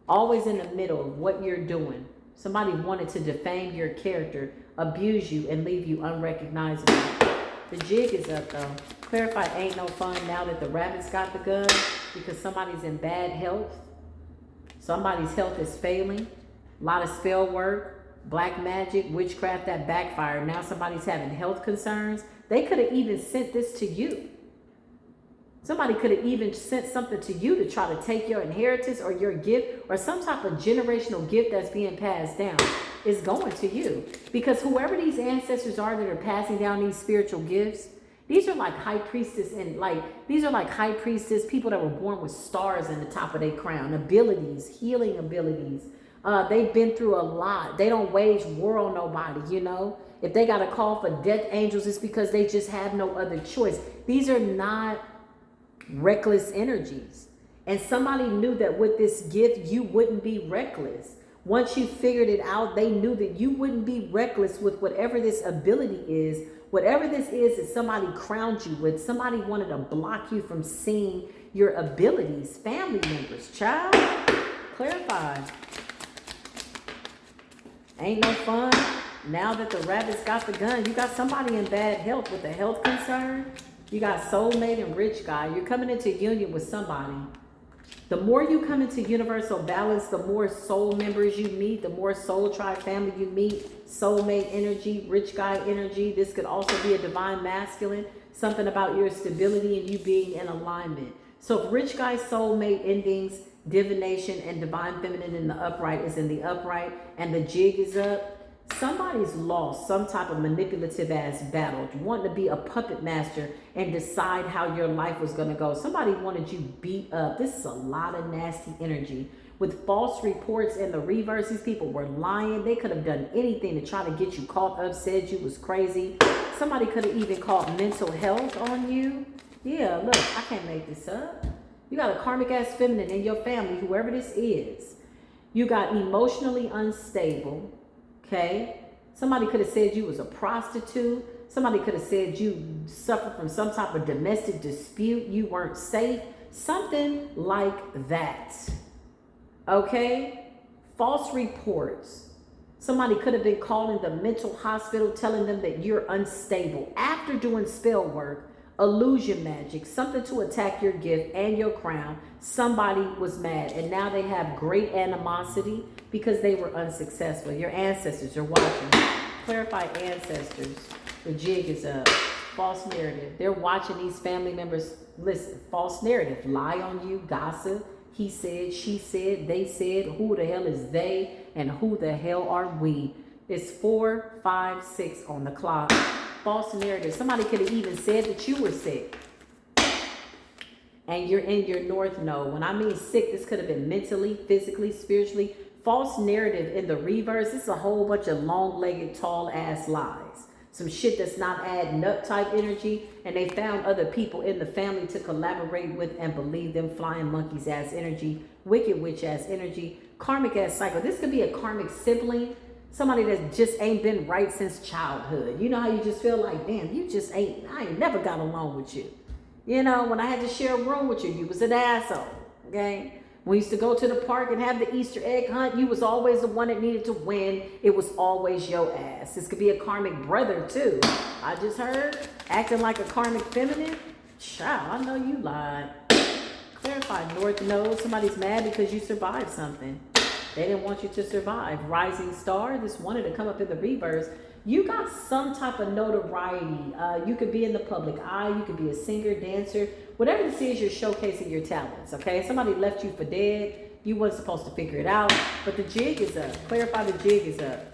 Always in the middle of what you're doing. Somebody wanted to defame your character, abuse you, and leave you unrecognizable. The jig is up though. Clarify ain't no fun now that the rabbits got the gun because somebody's in bad health. Somebody's health is failing. A lot of spell work, black magic, witchcraft that backfired. Now somebody's having health concerns. They could have even sent this to you. Somebody could have even sent something to you to try to take your inheritance or your gift or some type of generational gift that's being passed down is going to you. Because whoever these ancestors are that are passing down these spiritual gifts, these are like high priestess and these are like high priestess, people that were born with stars in the top of their crown, abilities, healing abilities. They've been through a lot. They don't wage war on nobody, you know. If they got a call for death angels, it's because they just have no other choice. These are not reckless energies. And somebody knew that with this gift, you wouldn't be reckless. Once you figured it out, they knew that you wouldn't be reckless with whatever this ability is. Whatever this is that somebody crowned you with, somebody wanted to block you from seeing your abilities. Family members, child, clarify. Ain't no fun. Now that the rabbits got the gun, you got somebody in bad health with a health concern. You got soulmate and rich guy. You're coming into union with somebody. The more you come into universal balance, the more soul members you meet, the more soul tribe family you meet, soulmate energy, rich guy energy. This could also be a divine masculine, something about your stability and you being in alignment. So if rich guy soulmate endings divination and divine feminine in the upright is in the upright, and the jig is up. Somebody's lost some type of manipulative ass battle, wanting to be a puppet master and decide how your life was going to go. Somebody wanted you beat up. This is a lot of nasty energy. With false reports in the reverse, these people were lying. They could have done anything to try to get you caught up, said you was crazy. Somebody could have even called mental health on you. Yeah, look, I can't make this up. You got a karmic ass feminine in your family, whoever this is. You got emotionally unstable. Okay, somebody could have said you was a prostitute. Somebody could have said you suffered from some type of domestic dispute. You weren't safe. Something like that. Okay, false reports. Somebody could have been calling the mental hospital, telling them that you're unstable after doing spell work, illusion magic, something to attack your gift and your crown. Somebody was mad, and now they have great animosity because they were unsuccessful. Your ancestors are watching. Clarify ancestors. The jig is up. False narrative. They're watching these family members. Listen, false narrative. Lie on you, gossip. He said, she said, they said. Who the hell is they? And who the hell are we? It's 4, 5, 6 on the clock. False narrative. Somebody could have even said that you were sick. And you're in your north node. When I mean sick, this could have been mentally, physically, spiritually. False narrative in the reverse. This is a whole bunch of long-legged, tall-ass lies. Some shit that's not adding up type energy. And they found other people in the family to collaborate with and believe them. Flying monkeys ass energy. Wicked witch ass energy. Karmic ass cycle. This could be a karmic sibling. Somebody that just ain't been right since childhood. You know how you just feel like, damn, you just ain't, I ain't never got along with you. You know, when I had to share a room with you, you was an asshole, okay? We used to go to the park and have the Easter egg hunt. You was always the one that needed to win. It was always your ass. This could be a karmic brother too. I just heard, acting like a karmic feminine. Child, I know you lied. Clarify north node. Somebody's mad because you survived something. They didn't want you to survive. Rising star, this wanted to come up in the reverse. You got some type of notoriety. You could be in the public eye. You could be a singer, dancer. Whatever this is, you're showcasing your talents, okay? Somebody left you for dead. You weren't supposed to figure it out. But the jig is up. Clarify the jig is up.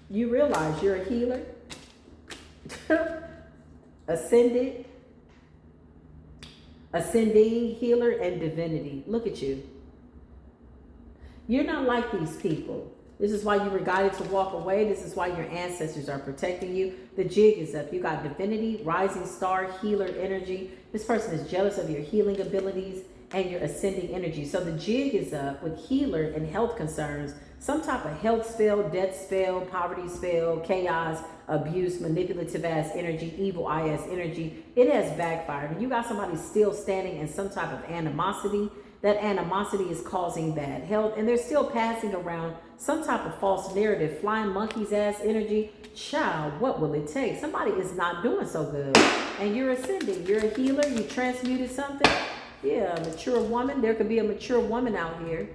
You realize you're a healer. Ascending, healer, and divinity. Look at you. You're not like these people. This is why you were guided to walk away. This is why your ancestors are protecting you. The jig is up. You got divinity, rising star, healer energy. This person is jealous of your healing abilities and your ascending energy. So the jig is up with healer and health concerns. Some type of health spell, death spell, poverty spell, chaos, abuse, manipulative ass energy, evil eye ass energy. It has backfired. And you got somebody still standing in some type of animosity. That animosity is causing bad health, and they're still passing around some type of false narrative. Flying monkeys ass energy. Child, what will it take? Somebody is not doing so good, and you're ascending. You're a healer. You transmuted something. Yeah, a mature woman. There could be a mature woman out here,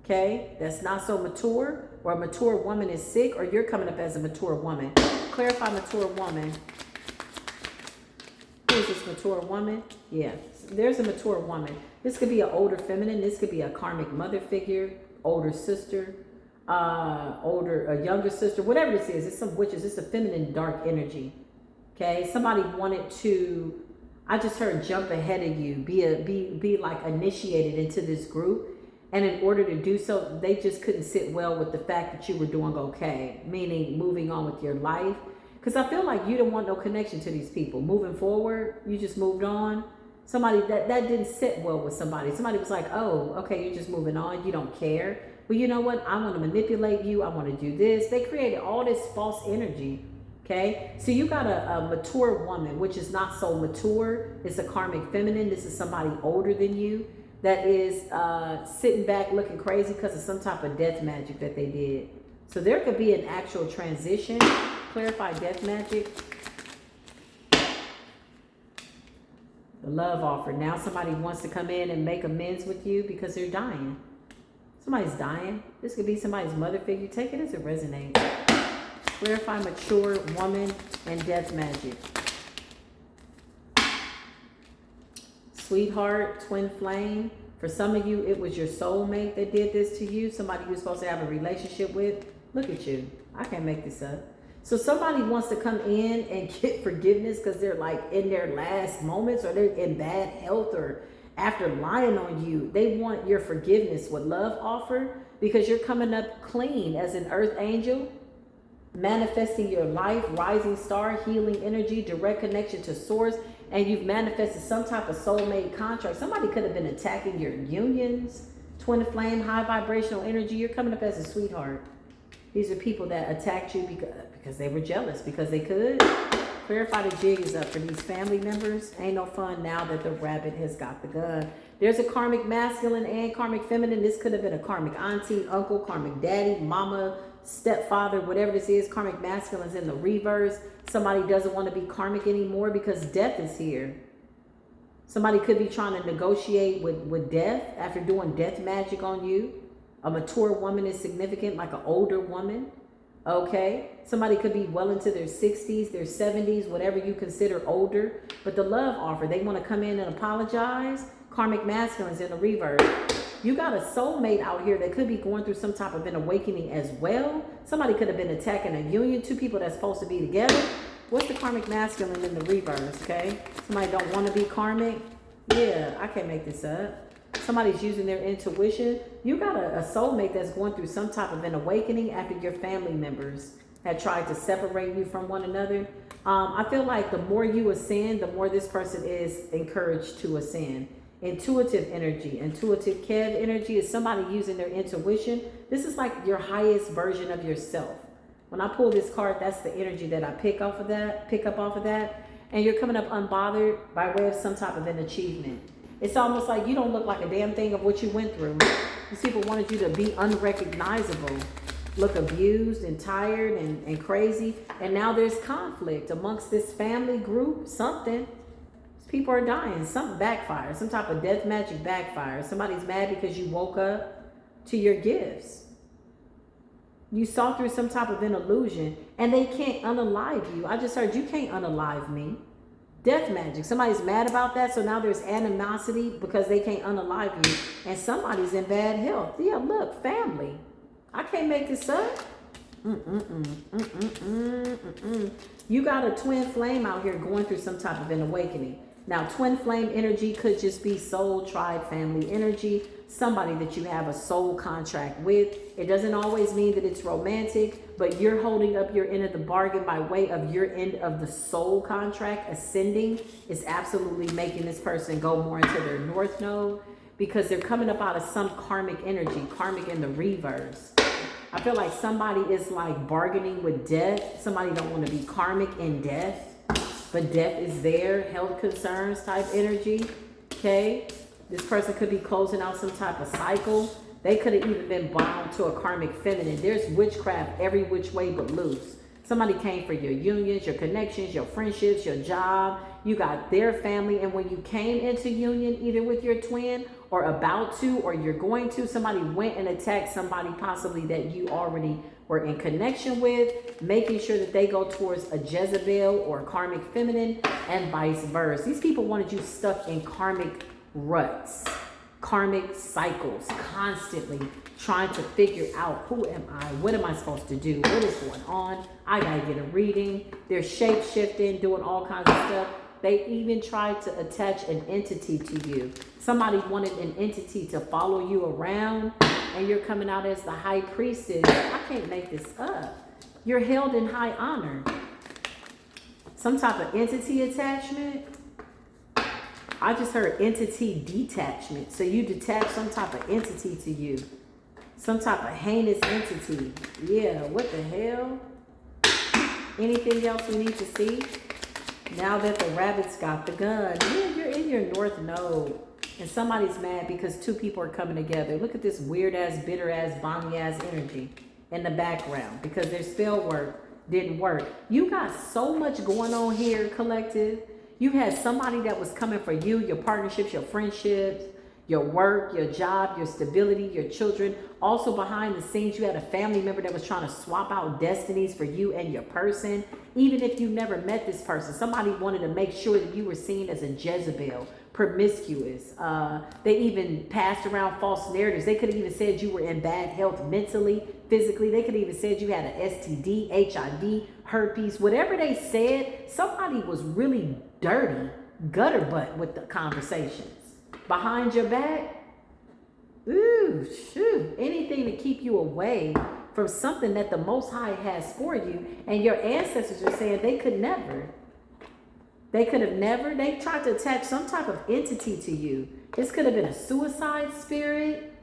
okay, that's not so mature, or a mature woman is sick, or you're coming up as a mature woman. Clarify mature woman. Who is this mature woman? Yeah, there's a mature woman. This could be an older feminine. This could be a karmic mother figure, older sister, a younger sister, whatever this is. It's some witches. It's a feminine dark energy. Okay, somebody wanted to, I just heard, jump ahead of you, be like initiated into this group. And in order to do so, they just couldn't sit well with the fact that you were doing okay, meaning moving on with your life. Because I feel like you don't want no connection to these people. Moving forward, you just moved on. Somebody that didn't sit well with somebody. Somebody was like, oh, okay, you're just moving on. You don't care. Well, you know what? I want to manipulate you. I want to do this. They created all this false energy. Okay. So you got a mature woman, which is not so mature. It's a karmic feminine. This is somebody older than you that is sitting back looking crazy because of some type of death magic that they did. So there could be an actual transition. Clarify death magic. The love offer. Now somebody wants to come in and make amends with you because they're dying. Somebody's dying. This could be somebody's mother figure. Take it as it resonates. Clarify mature woman and death magic. Sweetheart, twin flame. For some of you, it was your soulmate that did this to you. Somebody you're supposed to have a relationship with. Look at you. I can't make this up. So somebody wants to come in and get forgiveness because they're like in their last moments, or they're in bad health, or after lying on you. They want your forgiveness with love offer, because you're coming up clean as an earth angel, manifesting your life, rising star, healing energy, direct connection to source, and you've manifested some type of soulmate contract. Somebody could have been attacking your unions, twin flame, high vibrational energy. You're coming up as a sweetheart. These are people that attacked you because they were jealous, because they could. Clarify the jig is up for these family members. Ain't no fun now that the rabbit has got the gun. There's a karmic masculine and karmic feminine. This could have been a karmic auntie, uncle, karmic daddy, mama, stepfather, whatever this is. Karmic masculine's in the reverse. Somebody doesn't want to be karmic anymore because death is here. Somebody could be trying to negotiate with death after doing death magic on you. A mature woman is significant, like an older woman. Okay, somebody could be well into their 60s, their 70s, whatever you consider older. But the love offer, they want to come in and apologize. Karmic masculines in the reverse. You got a soulmate out here that could be going through some type of an awakening as well. Somebody could have been attacking a union, two people that's supposed to be together. What's the karmic masculine in the reverse, okay? Somebody don't want to be karmic. Yeah, I can't make this up. Somebody's using their intuition. You got a soulmate that's going through some type of an awakening after your family members had tried to separate you from one another. I feel like the more you ascend, the more this person is encouraged to ascend. Intuitive energy, intuitive Kev energy is somebody using their intuition. This is like your highest version of yourself. When I pull this card, that's the energy that I pick up off of that. And you're coming up unbothered by way of some type of an achievement. It's almost like you don't look like a damn thing of what you went through. These people wanted you to be unrecognizable, look abused and tired and crazy. And now there's conflict amongst this family group. Something. People are dying. Something backfires. Some type of death magic backfires. Somebody's mad because you woke up to your gifts. You saw through some type of an illusion, and they can't unalive you. I just heard you can't unalive me. Death magic. Somebody's mad about that, so now there's animosity because they can't unalive you, and somebody's in bad health. Yeah, look, family. I can't make this up. You got a twin flame out here going through some type of an awakening. Now, twin flame energy could just be soul, tribe, family energy. Somebody that you have a soul contract with. It doesn't always mean that it's romantic, but you're holding up your end of the bargain by way of your end of the soul contract. Ascending is absolutely making this person go more into their north node, because they're coming up out of some karmic energy, karmic in the reverse. I feel like somebody is like bargaining with death. Somebody don't want to be karmic in death, but death is there. Health concerns type energy. Okay. This person could be closing out some type of cycle. They could have even been bound to a karmic feminine. There's witchcraft every which way but loose. Somebody came for your unions, your connections, your friendships, your job. You got their family. And when you came into union, either with your twin or about to, or you're going to, somebody went and attacked somebody possibly that you already were in connection with, making sure that they go towards a Jezebel or karmic feminine and vice versa. These people wanted you stuck in karmic ruts, karmic cycles, constantly trying to figure out, who am I? What am I supposed to do? What is going on? I gotta get a reading. They're shape shifting, doing all kinds of stuff. They even tried to attach an entity to you. Somebody wanted an entity to follow you around, and you're coming out as the high priestess. I can't make this up. You're held in high honor. Some type of entity attachment. I just heard entity detachment. So you detach some type of entity to you. Some type of heinous entity. Yeah, what the hell? Anything else we need to see? Now that the rabbit's got the gun. Yeah, you're in your north node. And somebody's mad because two people are coming together. Look at this weird ass, bitter ass, bonny ass energy in the background. Because their spell work didn't work. You got so much going on here, collective. You had somebody that was coming for you, your partnerships, your friendships, Your work, your job, your stability, your children. Also behind the scenes, you had a family member that was trying to swap out destinies for you and your person. Even if you never met this person, somebody wanted to make sure that you were seen as a Jezebel, promiscuous. They even passed around false narratives. They could have even said you were in bad health mentally, physically. They could have even said you had an STD, HIV, herpes, whatever they said. Somebody was really dirty, gutter butt with the conversations. Behind your back, ooh, shoot, anything to keep you away from something that the Most High has for you. And your ancestors are saying they could never. They could have never. They tried to attach some type of entity to you. This could have been a suicide spirit,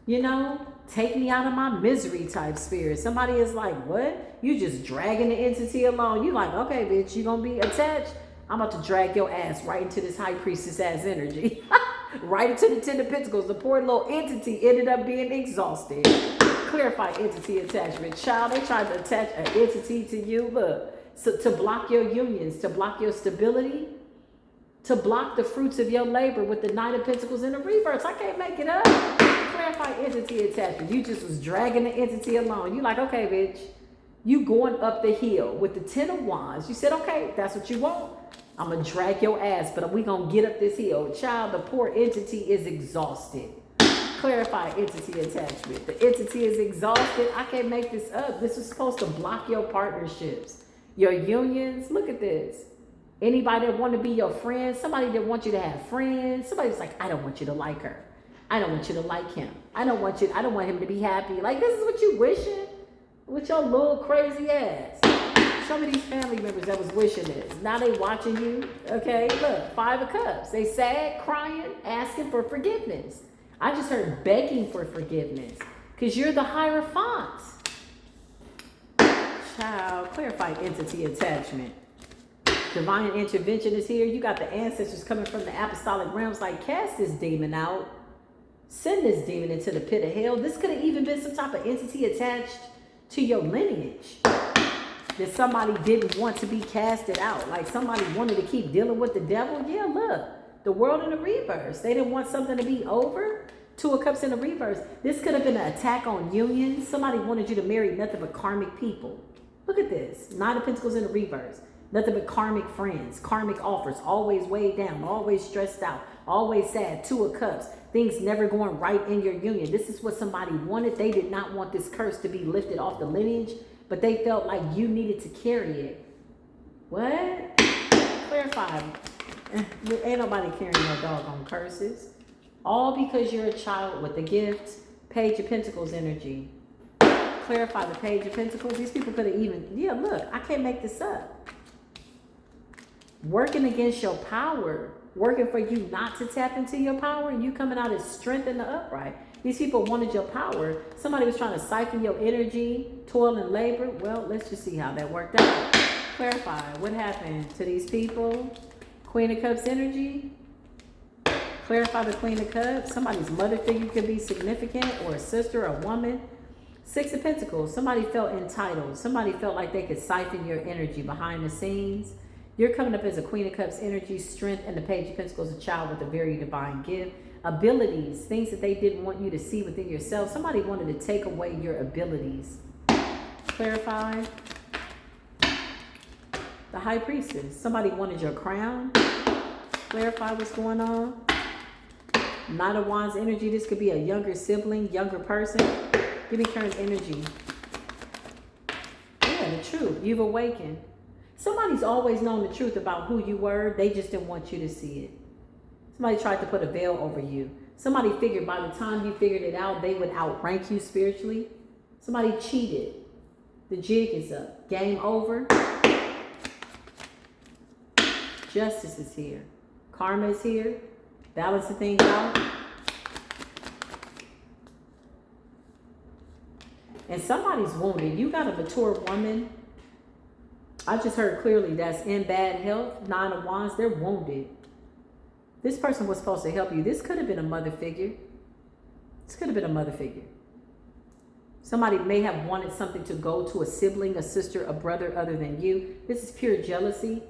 you know, take me out of my misery type spirit. Somebody is like, what? You just dragging the entity along. You like, okay, bitch, you gonna be attached? I'm about to drag your ass right into this high priestess ass energy. Right into the Ten of Pentacles. The poor little entity ended up being exhausted. Clarify entity attachment. Child, they tried to attach an entity to you. Look, so to block your unions, to block your stability, to block the fruits of your labor with the Nine of Pentacles in the reverse. I can't make it up. Clarify entity attachment. You just was dragging the entity along. You like, okay, bitch, you going up the hill with the Ten of Wands. You said, okay, that's what you want. I'm going to drag your ass, but we going to get up this hill. Child, the poor entity is exhausted. Clarify entity attachment. The entity is exhausted. I can't make this up. This is supposed to block your partnerships, your unions. Look at this. Anybody that want to be your friend, somebody that wants you to have friends, somebody's like, I don't want you to like her. I don't want you to like him. I don't want him to be happy. Like, this is what you wishing with your little crazy ass. Some of these family members that was wishing this. Now they watching you. Okay, look, Five of Cups. They sad, crying, asking for forgiveness. I just heard begging for forgiveness because you're the Hierophant. Child, clarify entity attachment. Divine intervention is here. You got the ancestors coming from the apostolic realms like, cast this demon out. Send this demon into the pit of hell. This could have even been some type of entity attached to your lineage. That somebody didn't want to be casted out. Like somebody wanted to keep dealing with the devil. Yeah, look. The world in the reverse. They didn't want something to be over. Two of Cups in the reverse. This could have been an attack on unions. Somebody wanted you to marry nothing but karmic people. Look at this. Nine of Pentacles in the reverse. Nothing but karmic friends. Karmic offers. Always weighed down. Always stressed out. Always sad. Two of Cups. Things never going right in your union. This is what somebody wanted. They did not want this curse to be lifted off the lineage. But they felt like you needed to carry it. What? Clarify. Ain't nobody carrying no doggone curses. All because you're a child with the gift. Page of Pentacles energy. Clarify the Page of Pentacles. These people could have even, yeah, look, I can't make this up. Working against your power. Working for you not to tap into your power. And you coming out as strength in the upright. These people wanted your power. Somebody was trying to siphon your energy, toil and labor. Well, let's just see how that worked out. Clarify. What happened to these people? Queen of Cups energy. Clarify the Queen of Cups. Somebody's mother figure could be significant, or a sister, a woman. Six of Pentacles. Somebody felt entitled. Somebody felt like they could siphon your energy behind the scenes. You're coming up as a Queen of Cups energy, strength, and the Page of Pentacles, a child with a very divine gift. Abilities, things that they didn't want you to see within yourself. Somebody wanted to take away your abilities. Clarify. The High Priestess. Somebody wanted your crown. Clarify what's going on. Knight of Wands energy. This could be a younger sibling, younger person. Give me current energy. Yeah, the truth. You've awakened. Somebody's always known the truth about who you were. They just didn't want you to see it. Somebody tried to put a veil over you. Somebody figured by the time you figured it out, they would outrank you spiritually. Somebody cheated. The jig is up. Game over. Justice is here. Karma is here. Balancing things out. And somebody's wounded. You got a mature woman. I just heard clearly that's in bad health. Nine of Wands. They're wounded. This person was supposed to help you. This could have been a mother figure. This could have been a mother figure. Somebody may have wanted something to go to a sibling, a sister, a brother other than you. This is pure jealousy.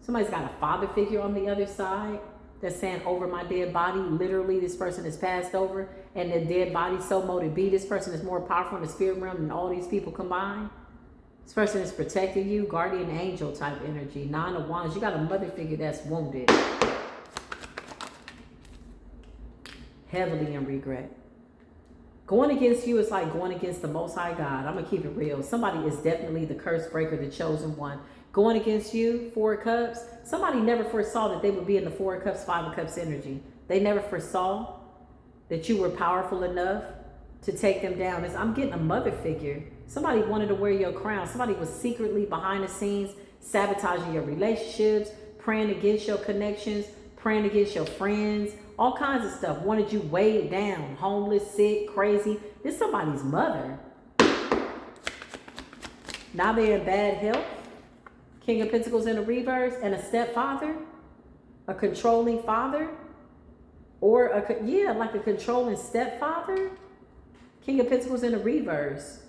Somebody's got a father figure on the other side. that's saying over my dead body. Literally, this person is passed over, and the dead body, soul motive be. This person is more powerful in the spirit realm than all these people combined. This person is protecting you, guardian angel type energy. 9 of Wands. You got a mother figure that's wounded, heavily in regret. Going against you is like going against the Most High God. I'm going to keep it real. Somebody is definitely the curse breaker, the chosen one. Going against you, 4 of Cups. Somebody never foresaw that they would be in the 4 of Cups, 5 of Cups energy. They never foresaw that you were powerful enough to take them down. I'm getting a mother figure. Somebody wanted to wear your crown. Somebody was secretly behind the scenes, sabotaging your relationships, praying against your connections, praying against your friends, all kinds of stuff. Wanted you weighed down, homeless, sick, crazy. This is somebody's mother. Now they're in bad health. King of Pentacles in the reverse, and a stepfather, a controlling father, or like a controlling stepfather. King of Pentacles in the reverse.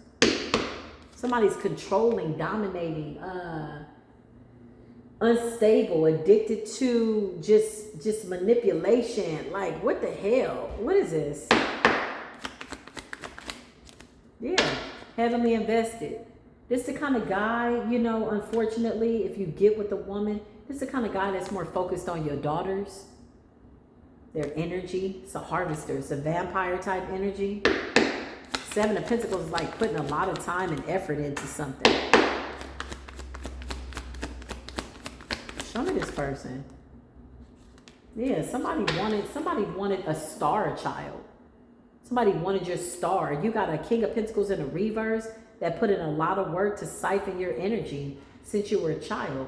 Somebody's controlling, dominating, unstable, addicted to just manipulation. Like, what the hell? What is this? Yeah, heavily invested. This the kind of guy, you know, unfortunately, if you get with a woman, this is the kind of guy that's more focused on your daughters, their energy. It's a harvester. It's a vampire type energy. 7 of Pentacles is like putting a lot of time and effort into something. Show me this person. Yeah, somebody wanted a star child. Somebody wanted your star. You got a King of Pentacles in a reverse that put in a lot of work to siphon your energy since you were a child.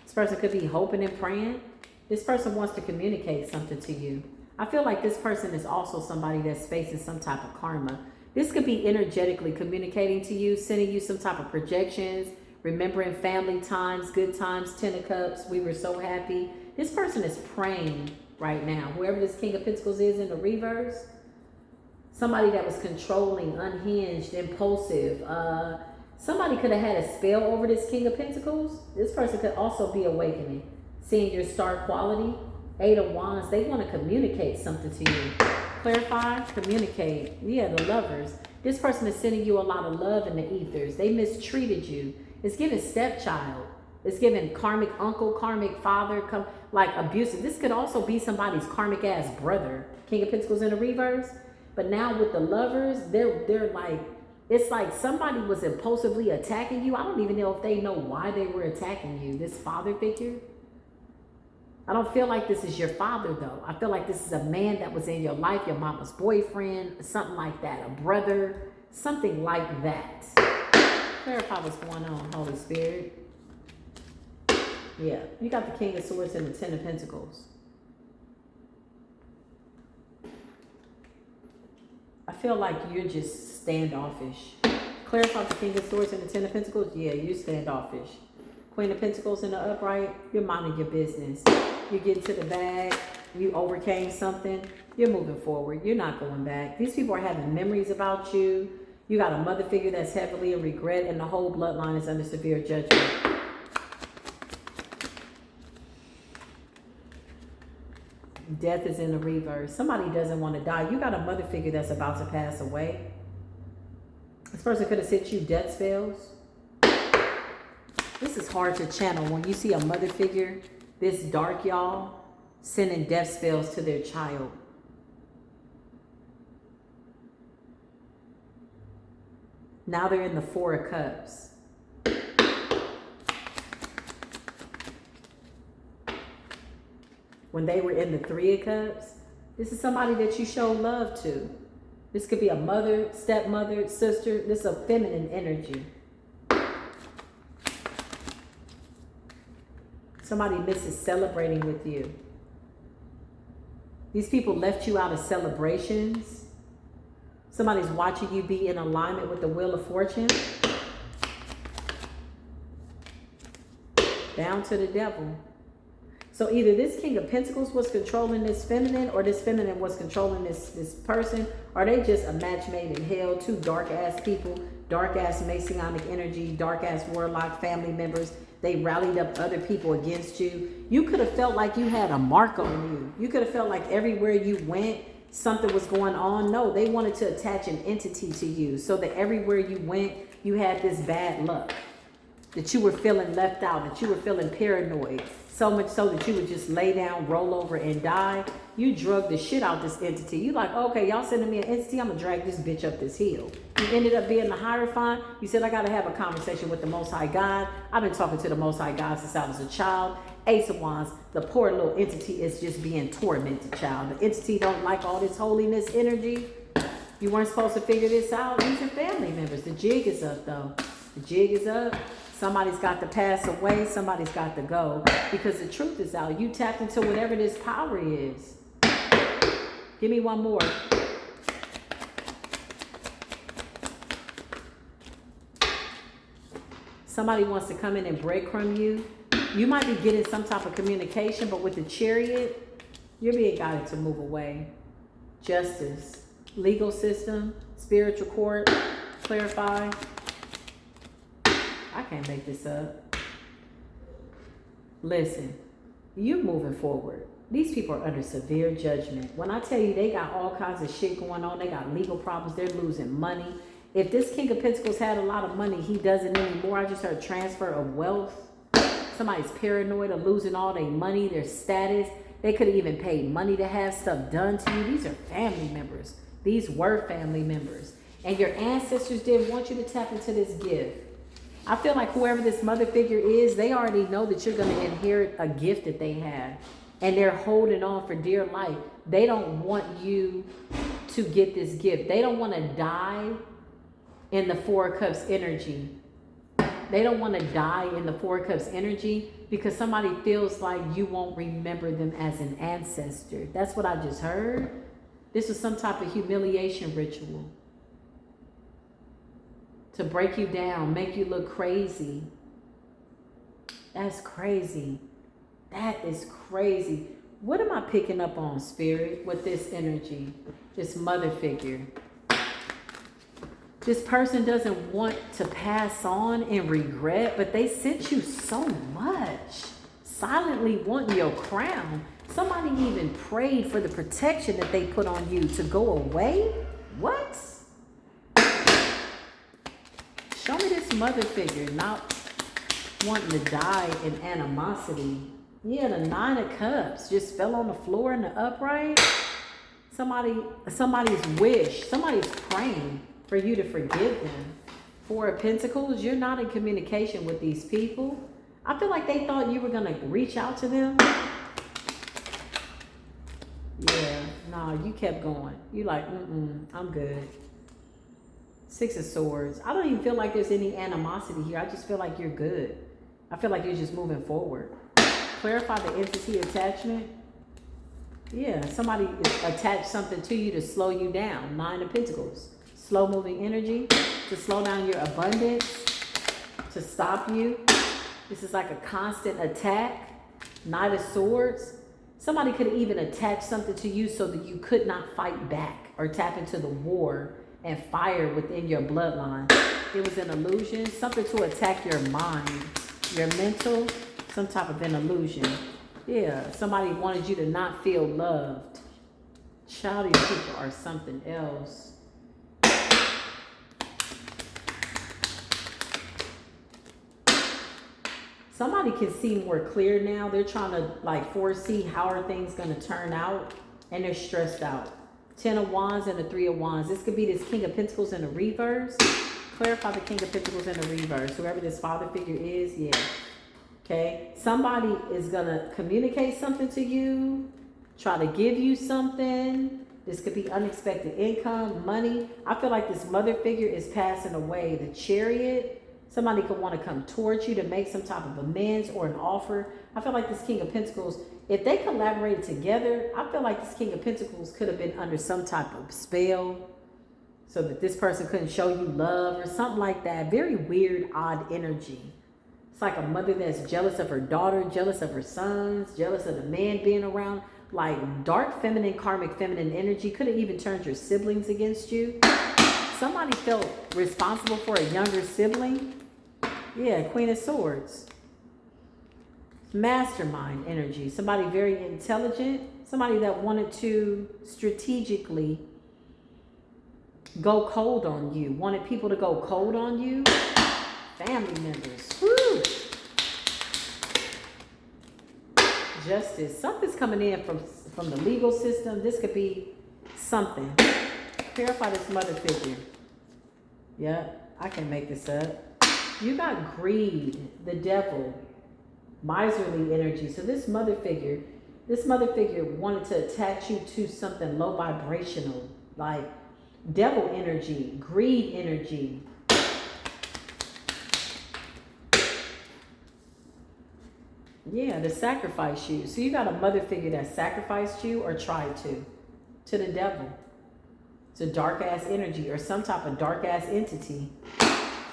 This person could be hoping and praying. This person wants to communicate something to you. I feel like this person is also somebody that's facing some type of karma. This could be energetically communicating to you, sending you some type of projections, remembering family times, good times, 10 of Cups. We were so happy. This person is praying right now. Whoever this King of Pentacles is in the reverse, somebody that was controlling, unhinged, impulsive. Somebody could have had a spell over this King of Pentacles. This person could also be awakening, seeing your star quality. 8 of Wands, they want to communicate something to you. Clarify, communicate. Yeah, the Lovers. This person is sending you a lot of love in the ethers. They mistreated you. It's giving stepchild. It's giving karmic uncle, karmic father, like abusive. This could also be somebody's karmic ass brother. King of Pentacles in the reverse. But now with the Lovers, they're like, it's like somebody was impulsively attacking you. I don't even know if they know why they were attacking you. This father figure. I don't feel like this is your father, though. I feel like this is a man that was in your life, your mama's boyfriend, something like that, a brother, something like that. Clarify what's going on, Holy Spirit. Yeah, you got the King of Swords and the 10 of Pentacles. I feel like you're just standoffish. Clarify the King of Swords and the 10 of Pentacles. Yeah, you're standoffish. Queen of Pentacles in the upright, you're minding your business. You get into the bag, you overcame something, you're moving forward. You're not going back. These people are having memories about you. You got a mother figure that's heavily in regret, and the whole bloodline is under severe judgment. Death is in the reverse. Somebody doesn't want to die. You got a mother figure that's about to pass away. This person could have sent you death spells. This is hard to channel when you see a mother figure this dark, y'all, sending death spells to their child. Now they're in the 4 of Cups. When they were in the 3 of Cups, this is somebody that you show love to. This could be a mother, stepmother, sister. This is a feminine energy. Somebody misses celebrating with you. These people left you out of celebrations. Somebody's watching you be in alignment with the Wheel of Fortune. Down to the Devil. So either this King of Pentacles was controlling this feminine, or this feminine was controlling this person, or they just a match made in hell. 2 dark ass people, dark ass Masonic energy, dark ass warlock family members. They rallied up other people against you. You could have felt like you had a mark on you. You could have felt like everywhere you went, something was going on. No, they wanted to attach an entity to you so that everywhere you went, you had this bad luck. That you were feeling left out, that you were feeling paranoid. So much so that you would just lay down, roll over, and die. You drug the shit out this entity. You like, okay, y'all sending me an entity, I'm gonna drag this bitch up this hill. You ended up being the Hierophant. You said, I gotta have a conversation with the Most High God. I've been talking to the Most High God since I was a child. Ace of Wands, the poor little entity is just being tormented, child. The entity don't like all this holiness energy. You weren't supposed to figure this out. These are family members. The jig is up, though. The jig is up. Somebody's got to pass away. Somebody's got to go. Because the truth is out. You tapped into whatever this power is. Give me one more. Somebody wants to come in and breadcrumb you. You might be getting some type of communication, but with the Chariot, you're being guided to move away. Justice, legal system, spiritual court, clarify. I can't make this up. Listen, you moving forward. These people are under severe judgment. When I tell you they got all kinds of shit going on, they got legal problems, they're losing money. If this King of Pentacles had a lot of money, he doesn't anymore. I just heard transfer of wealth. Somebody's paranoid of losing all their money, their status. They could have even paid money to have stuff done to you. These are family members. These were family members. And your ancestors didn't want you to tap into this gift. I feel like whoever this mother figure is, they already know that you're going to inherit a gift that they have. And they're holding on for dear life. They don't want you to get this gift. They don't want to die in the Four of Cups energy. They don't want to die in the Four of Cups energy because somebody feels like you won't remember them as an ancestor. That's what I just heard. This was some type of humiliation ritual to break you down, make you look crazy. That's crazy. That is crazy. What am I picking up on, Spirit, with this energy, this mother figure? This person doesn't want to pass on and regret, but they sent you so much. Silently wanting your crown. Somebody even prayed for the protection that they put on you to go away? What? Show me this mother figure not wanting to die in animosity. Yeah, the Nine of Cups just fell on the floor in the upright. Somebody's wish, somebody's praying for you to forgive them. Four of Pentacles, you're not in communication with these people. I feel like they thought you were going to reach out to them. Yeah, no, you kept going. You like, I'm good. Six of Swords. I don't even feel like there's any animosity here. I just feel like you're good. I feel like you're just moving forward. Clarify the entity attachment. Yeah, somebody attached something to you to slow you down. Nine of Pentacles. Slow moving energy to slow down your abundance, to stop you. This is like a constant attack. Knight of Swords. Somebody could even attach something to you so that you could not fight back or tap into the war and fire within your bloodline. It was an illusion, something to attack your mind, your mental, some type of an illusion. Yeah, somebody wanted you to not feel loved. Child, these people are something else. Somebody can see more clear now. They're trying to like foresee how are things going to turn out, and they're stressed out. 10 of Wands and the 3 of Wands. This could be this King of Pentacles in the reverse. Clarify the King of Pentacles in the reverse. Whoever this father figure is, yeah. Okay. Somebody is going to communicate something to you, try to give you something. This could be unexpected income, money. I feel like this mother figure is passing away. The Chariot. Somebody could want to come towards you to make some type of amends or an offer. I feel like this King of Pentacles, if they collaborated together, I feel like this King of Pentacles could have been under some type of spell so that this person couldn't show you love or something like that. Very weird, odd energy. It's like a mother that's jealous of her daughter, jealous of her sons, jealous of the man being around. Like dark feminine, karmic feminine energy could have even turned your siblings against you. Somebody felt responsible for a younger sibling. Yeah, Queen of Swords. Mastermind energy. Somebody very intelligent. Somebody that wanted to strategically go cold on you. Wanted people to go cold on you. Family members. Woo! Justice. Something's coming in from the legal system. This could be something. Clarify this mother figure. Yeah, I can make this up. You got greed, the devil, miserly energy. So this mother figure wanted to attach you to something low vibrational, like devil energy, greed energy. Yeah, to sacrifice you. So you got a mother figure that sacrificed you or tried to the devil. It's a dark ass energy or some type of dark ass entity.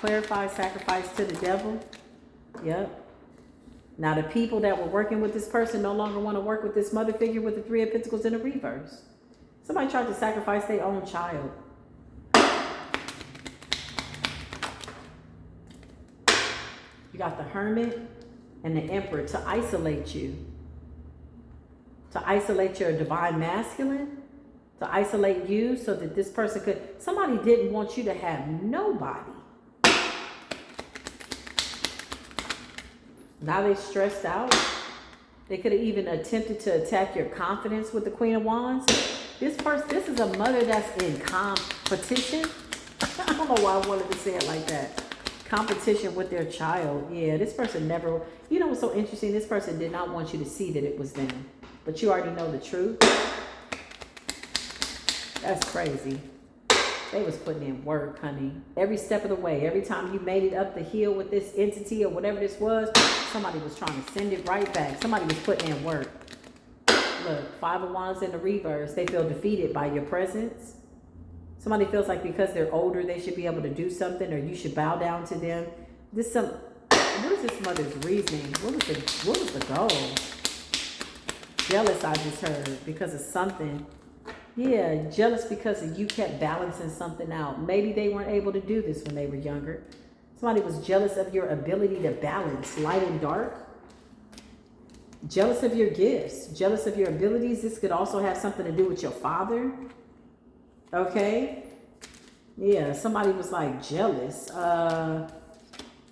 Clarify, sacrifice to the devil. Yep. Now the people that were working with this person no longer want to work with this mother figure with the Three of Pentacles in the reverse. Somebody tried to sacrifice their own child. You got the Hermit and the Emperor to isolate you. To isolate your divine masculine. To isolate you so that this person could... Somebody didn't want you to have nobody. Now they're stressed out. They could have even attempted to attack your confidence with the Queen of Wands. This is a mother that's in competition. I don't know why I wanted to say it like that. Competition with their child. Yeah, this person never... You know what's so interesting? This person did not want you to see that it was them. But you already know the truth. That's crazy. They was putting in work, honey. Every step of the way. Every time you made it up the hill with this entity or whatever this was, somebody was trying to send it right back. Somebody was putting in work. Look, Five of Wands in the reverse. They feel defeated by your presence. Somebody feels like because they're older, they should be able to do something or you should bow down to them. What is this mother's reasoning? What was the goal? Jealous, I just heard, because of something. Yeah, jealous because you kept balancing something out. Maybe they weren't able to do this when they were younger. Somebody was jealous of your ability to balance light and dark. Jealous of your gifts. Jealous of your abilities. This could also have something to do with your father. Okay? Yeah, somebody was like jealous.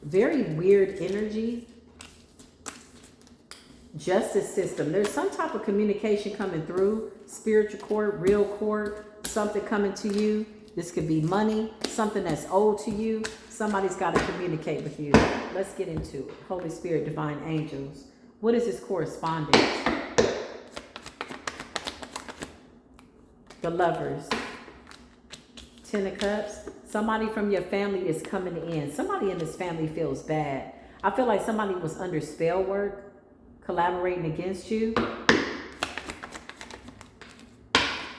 Very weird energy. Justice system. There's some type of communication coming through. Spiritual court, real court, something coming to you. This could be money, something that's owed to you. Somebody's got to communicate with you. Let's get into it. Holy Spirit, divine angels. What is this correspondence? The Lovers. Ten of Cups. Somebody from your family is coming in. Somebody in this family feels bad. I feel like somebody was under spell work, collaborating against you.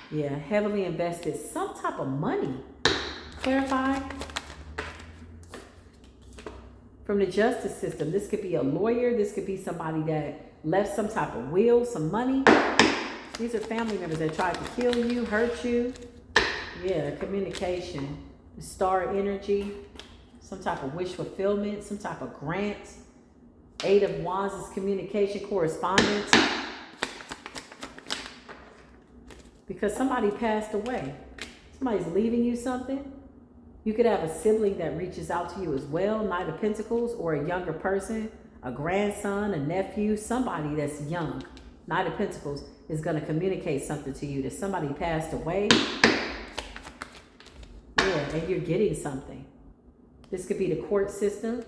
Yeah, heavily invested some type of money. Clarify. From the justice system, this could be a lawyer. This could be somebody that left some type of will, some money. These are family members that tried to kill you, hurt you. Yeah, communication. Star energy. Some type of wish fulfillment. Some type of grant. Eight of Wands is communication, correspondence. Because somebody passed away. Somebody's leaving you something. You could have a sibling that reaches out to you as well. Knight of Pentacles, or a younger person, a grandson, a nephew, somebody that's young. Knight of Pentacles is going to communicate something to you that somebody passed away. Yeah, and you're getting something. This could be the court system.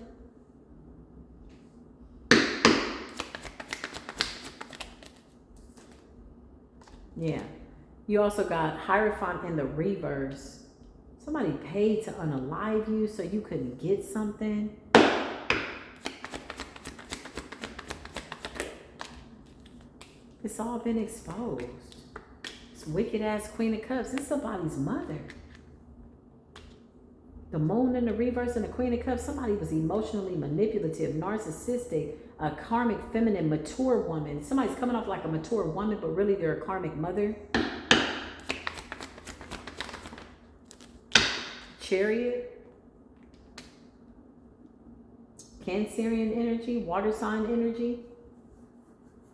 Yeah. You also got Hierophant in the reverse. Somebody paid to unalive you so you couldn't get something. It's all been exposed. This wicked ass Queen of Cups. This is somebody's mother. The Moon in the reverse and the Queen of Cups. Somebody was emotionally manipulative, narcissistic, a karmic feminine, mature woman. Somebody's coming off like a mature woman, but really they're a karmic mother. Chariot. Cancerian energy, water sign energy.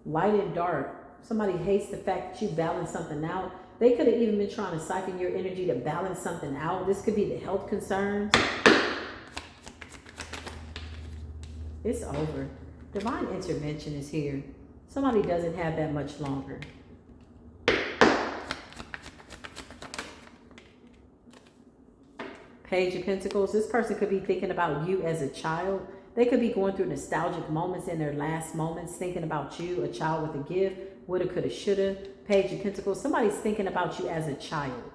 Light and dark. Somebody hates the fact that you balance something out. They could have even been trying to siphon your energy to balance something out. This could be the health concerns. It's over. Divine intervention is here. Somebody doesn't have that much longer. Page of Pentacles. This person could be thinking about you as a child. They could be going through nostalgic moments in their last moments, thinking about you, a child with a gift, woulda, coulda, shoulda. Page of Pentacles. Somebody's thinking about you as a child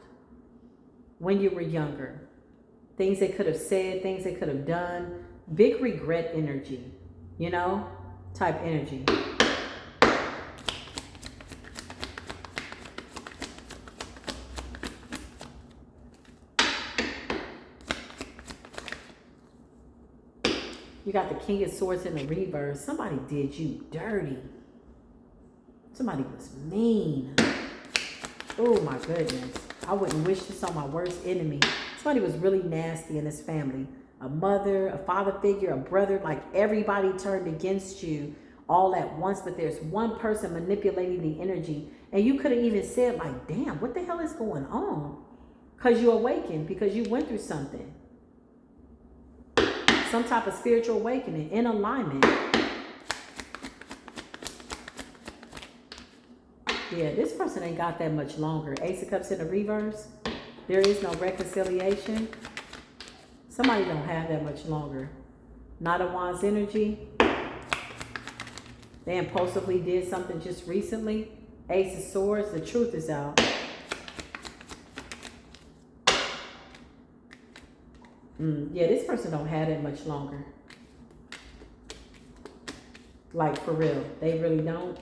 when you were younger. Things they could have said, things they could have done. Big regret energy, you know, type energy. You got the King of Swords in the reverse. Somebody did you dirty. Somebody was mean. Oh my goodness. I wouldn't wish this on my worst enemy. Somebody was really nasty in this family. A mother, a father figure, a brother, like everybody turned against you all at once, but there's one person manipulating the energy. And you could have even said like, damn, what the hell is going on? Because you awakened, because you went through something. Some type of spiritual awakening in alignment. Yeah, this person ain't got that much longer. Ace of Cups in the reverse. There is no reconciliation. Somebody don't have that much longer. Knight of Wands energy. They impulsively did something just recently. Ace of Swords. The truth is out. Yeah, this person don't have that much longer. Like, for real. They really don't.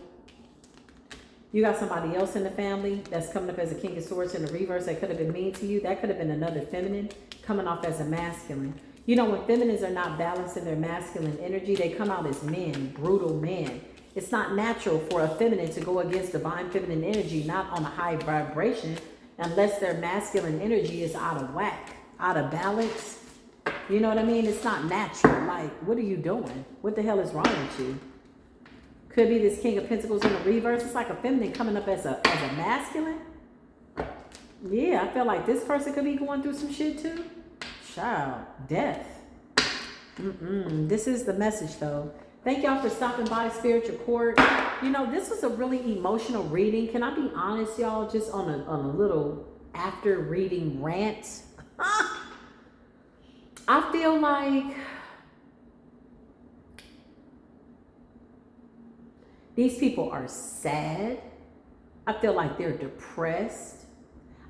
You got somebody else in the family that's coming up as a King of Swords in the reverse that could have been mean to you. That could have been another feminine coming off as a masculine. You know, when feminines are not balancing their masculine energy, they come out as men, brutal men. It's not natural for a feminine to go against divine feminine energy, not on a high vibration, unless their masculine energy is out of whack, out of balance. You know what I mean? It's not natural. Like, what are you doing? What the hell is wrong with you? Could be this King of Pentacles in the reverse. It's like a feminine coming up as a masculine. Yeah, I feel like this person could be going through some shit too. Child, death. This is the message though. Thank y'all for stopping by Spiritual Court. You know, this was a really emotional reading. Can I be honest, y'all? Just on a little after reading rant. I feel like these people are sad. I feel like they're depressed.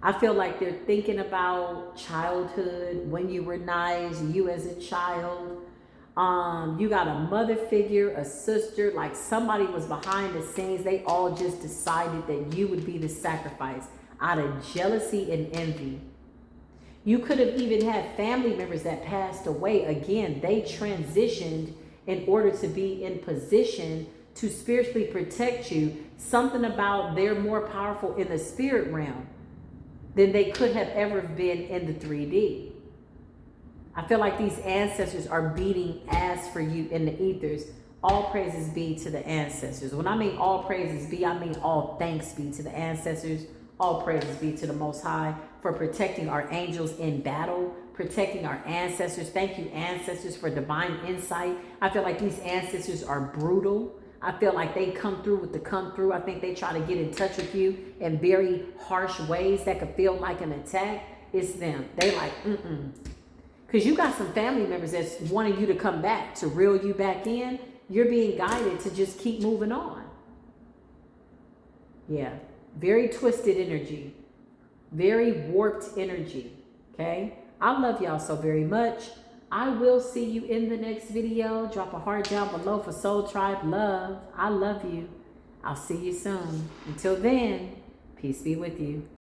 I feel like they're thinking about childhood, when you were nice, you as a child. You got a mother figure, a sister, like somebody was behind the scenes. They all just decided that you would be the sacrifice out of jealousy and envy. You could have even had family members that passed away. Again, they transitioned in order to be in position to spiritually protect you. Something about they're more powerful in the spirit realm than they could have ever been in the 3D. I feel like these ancestors are beating ass for you in the ethers. All praises be to the ancestors. When I mean all praises be, I mean all thanks be to the ancestors. All praises be to the Most High for protecting our angels in battle, protecting our ancestors. Thank you, ancestors, for divine insight. I feel like these ancestors are brutal. I feel like they come through with the come through. I think they try to get in touch with you in very harsh ways that could feel like an attack. It's them. They like, Because you got some family members that's wanting you to come back, to reel you back in. You're being guided to just keep moving on. Yeah. Very twisted energy. Very warped energy. Okay? I love y'all so very much. I will see you in the next video. Drop a heart down below for Soul Tribe love. I love you. I'll see you soon. Until then, peace be with you.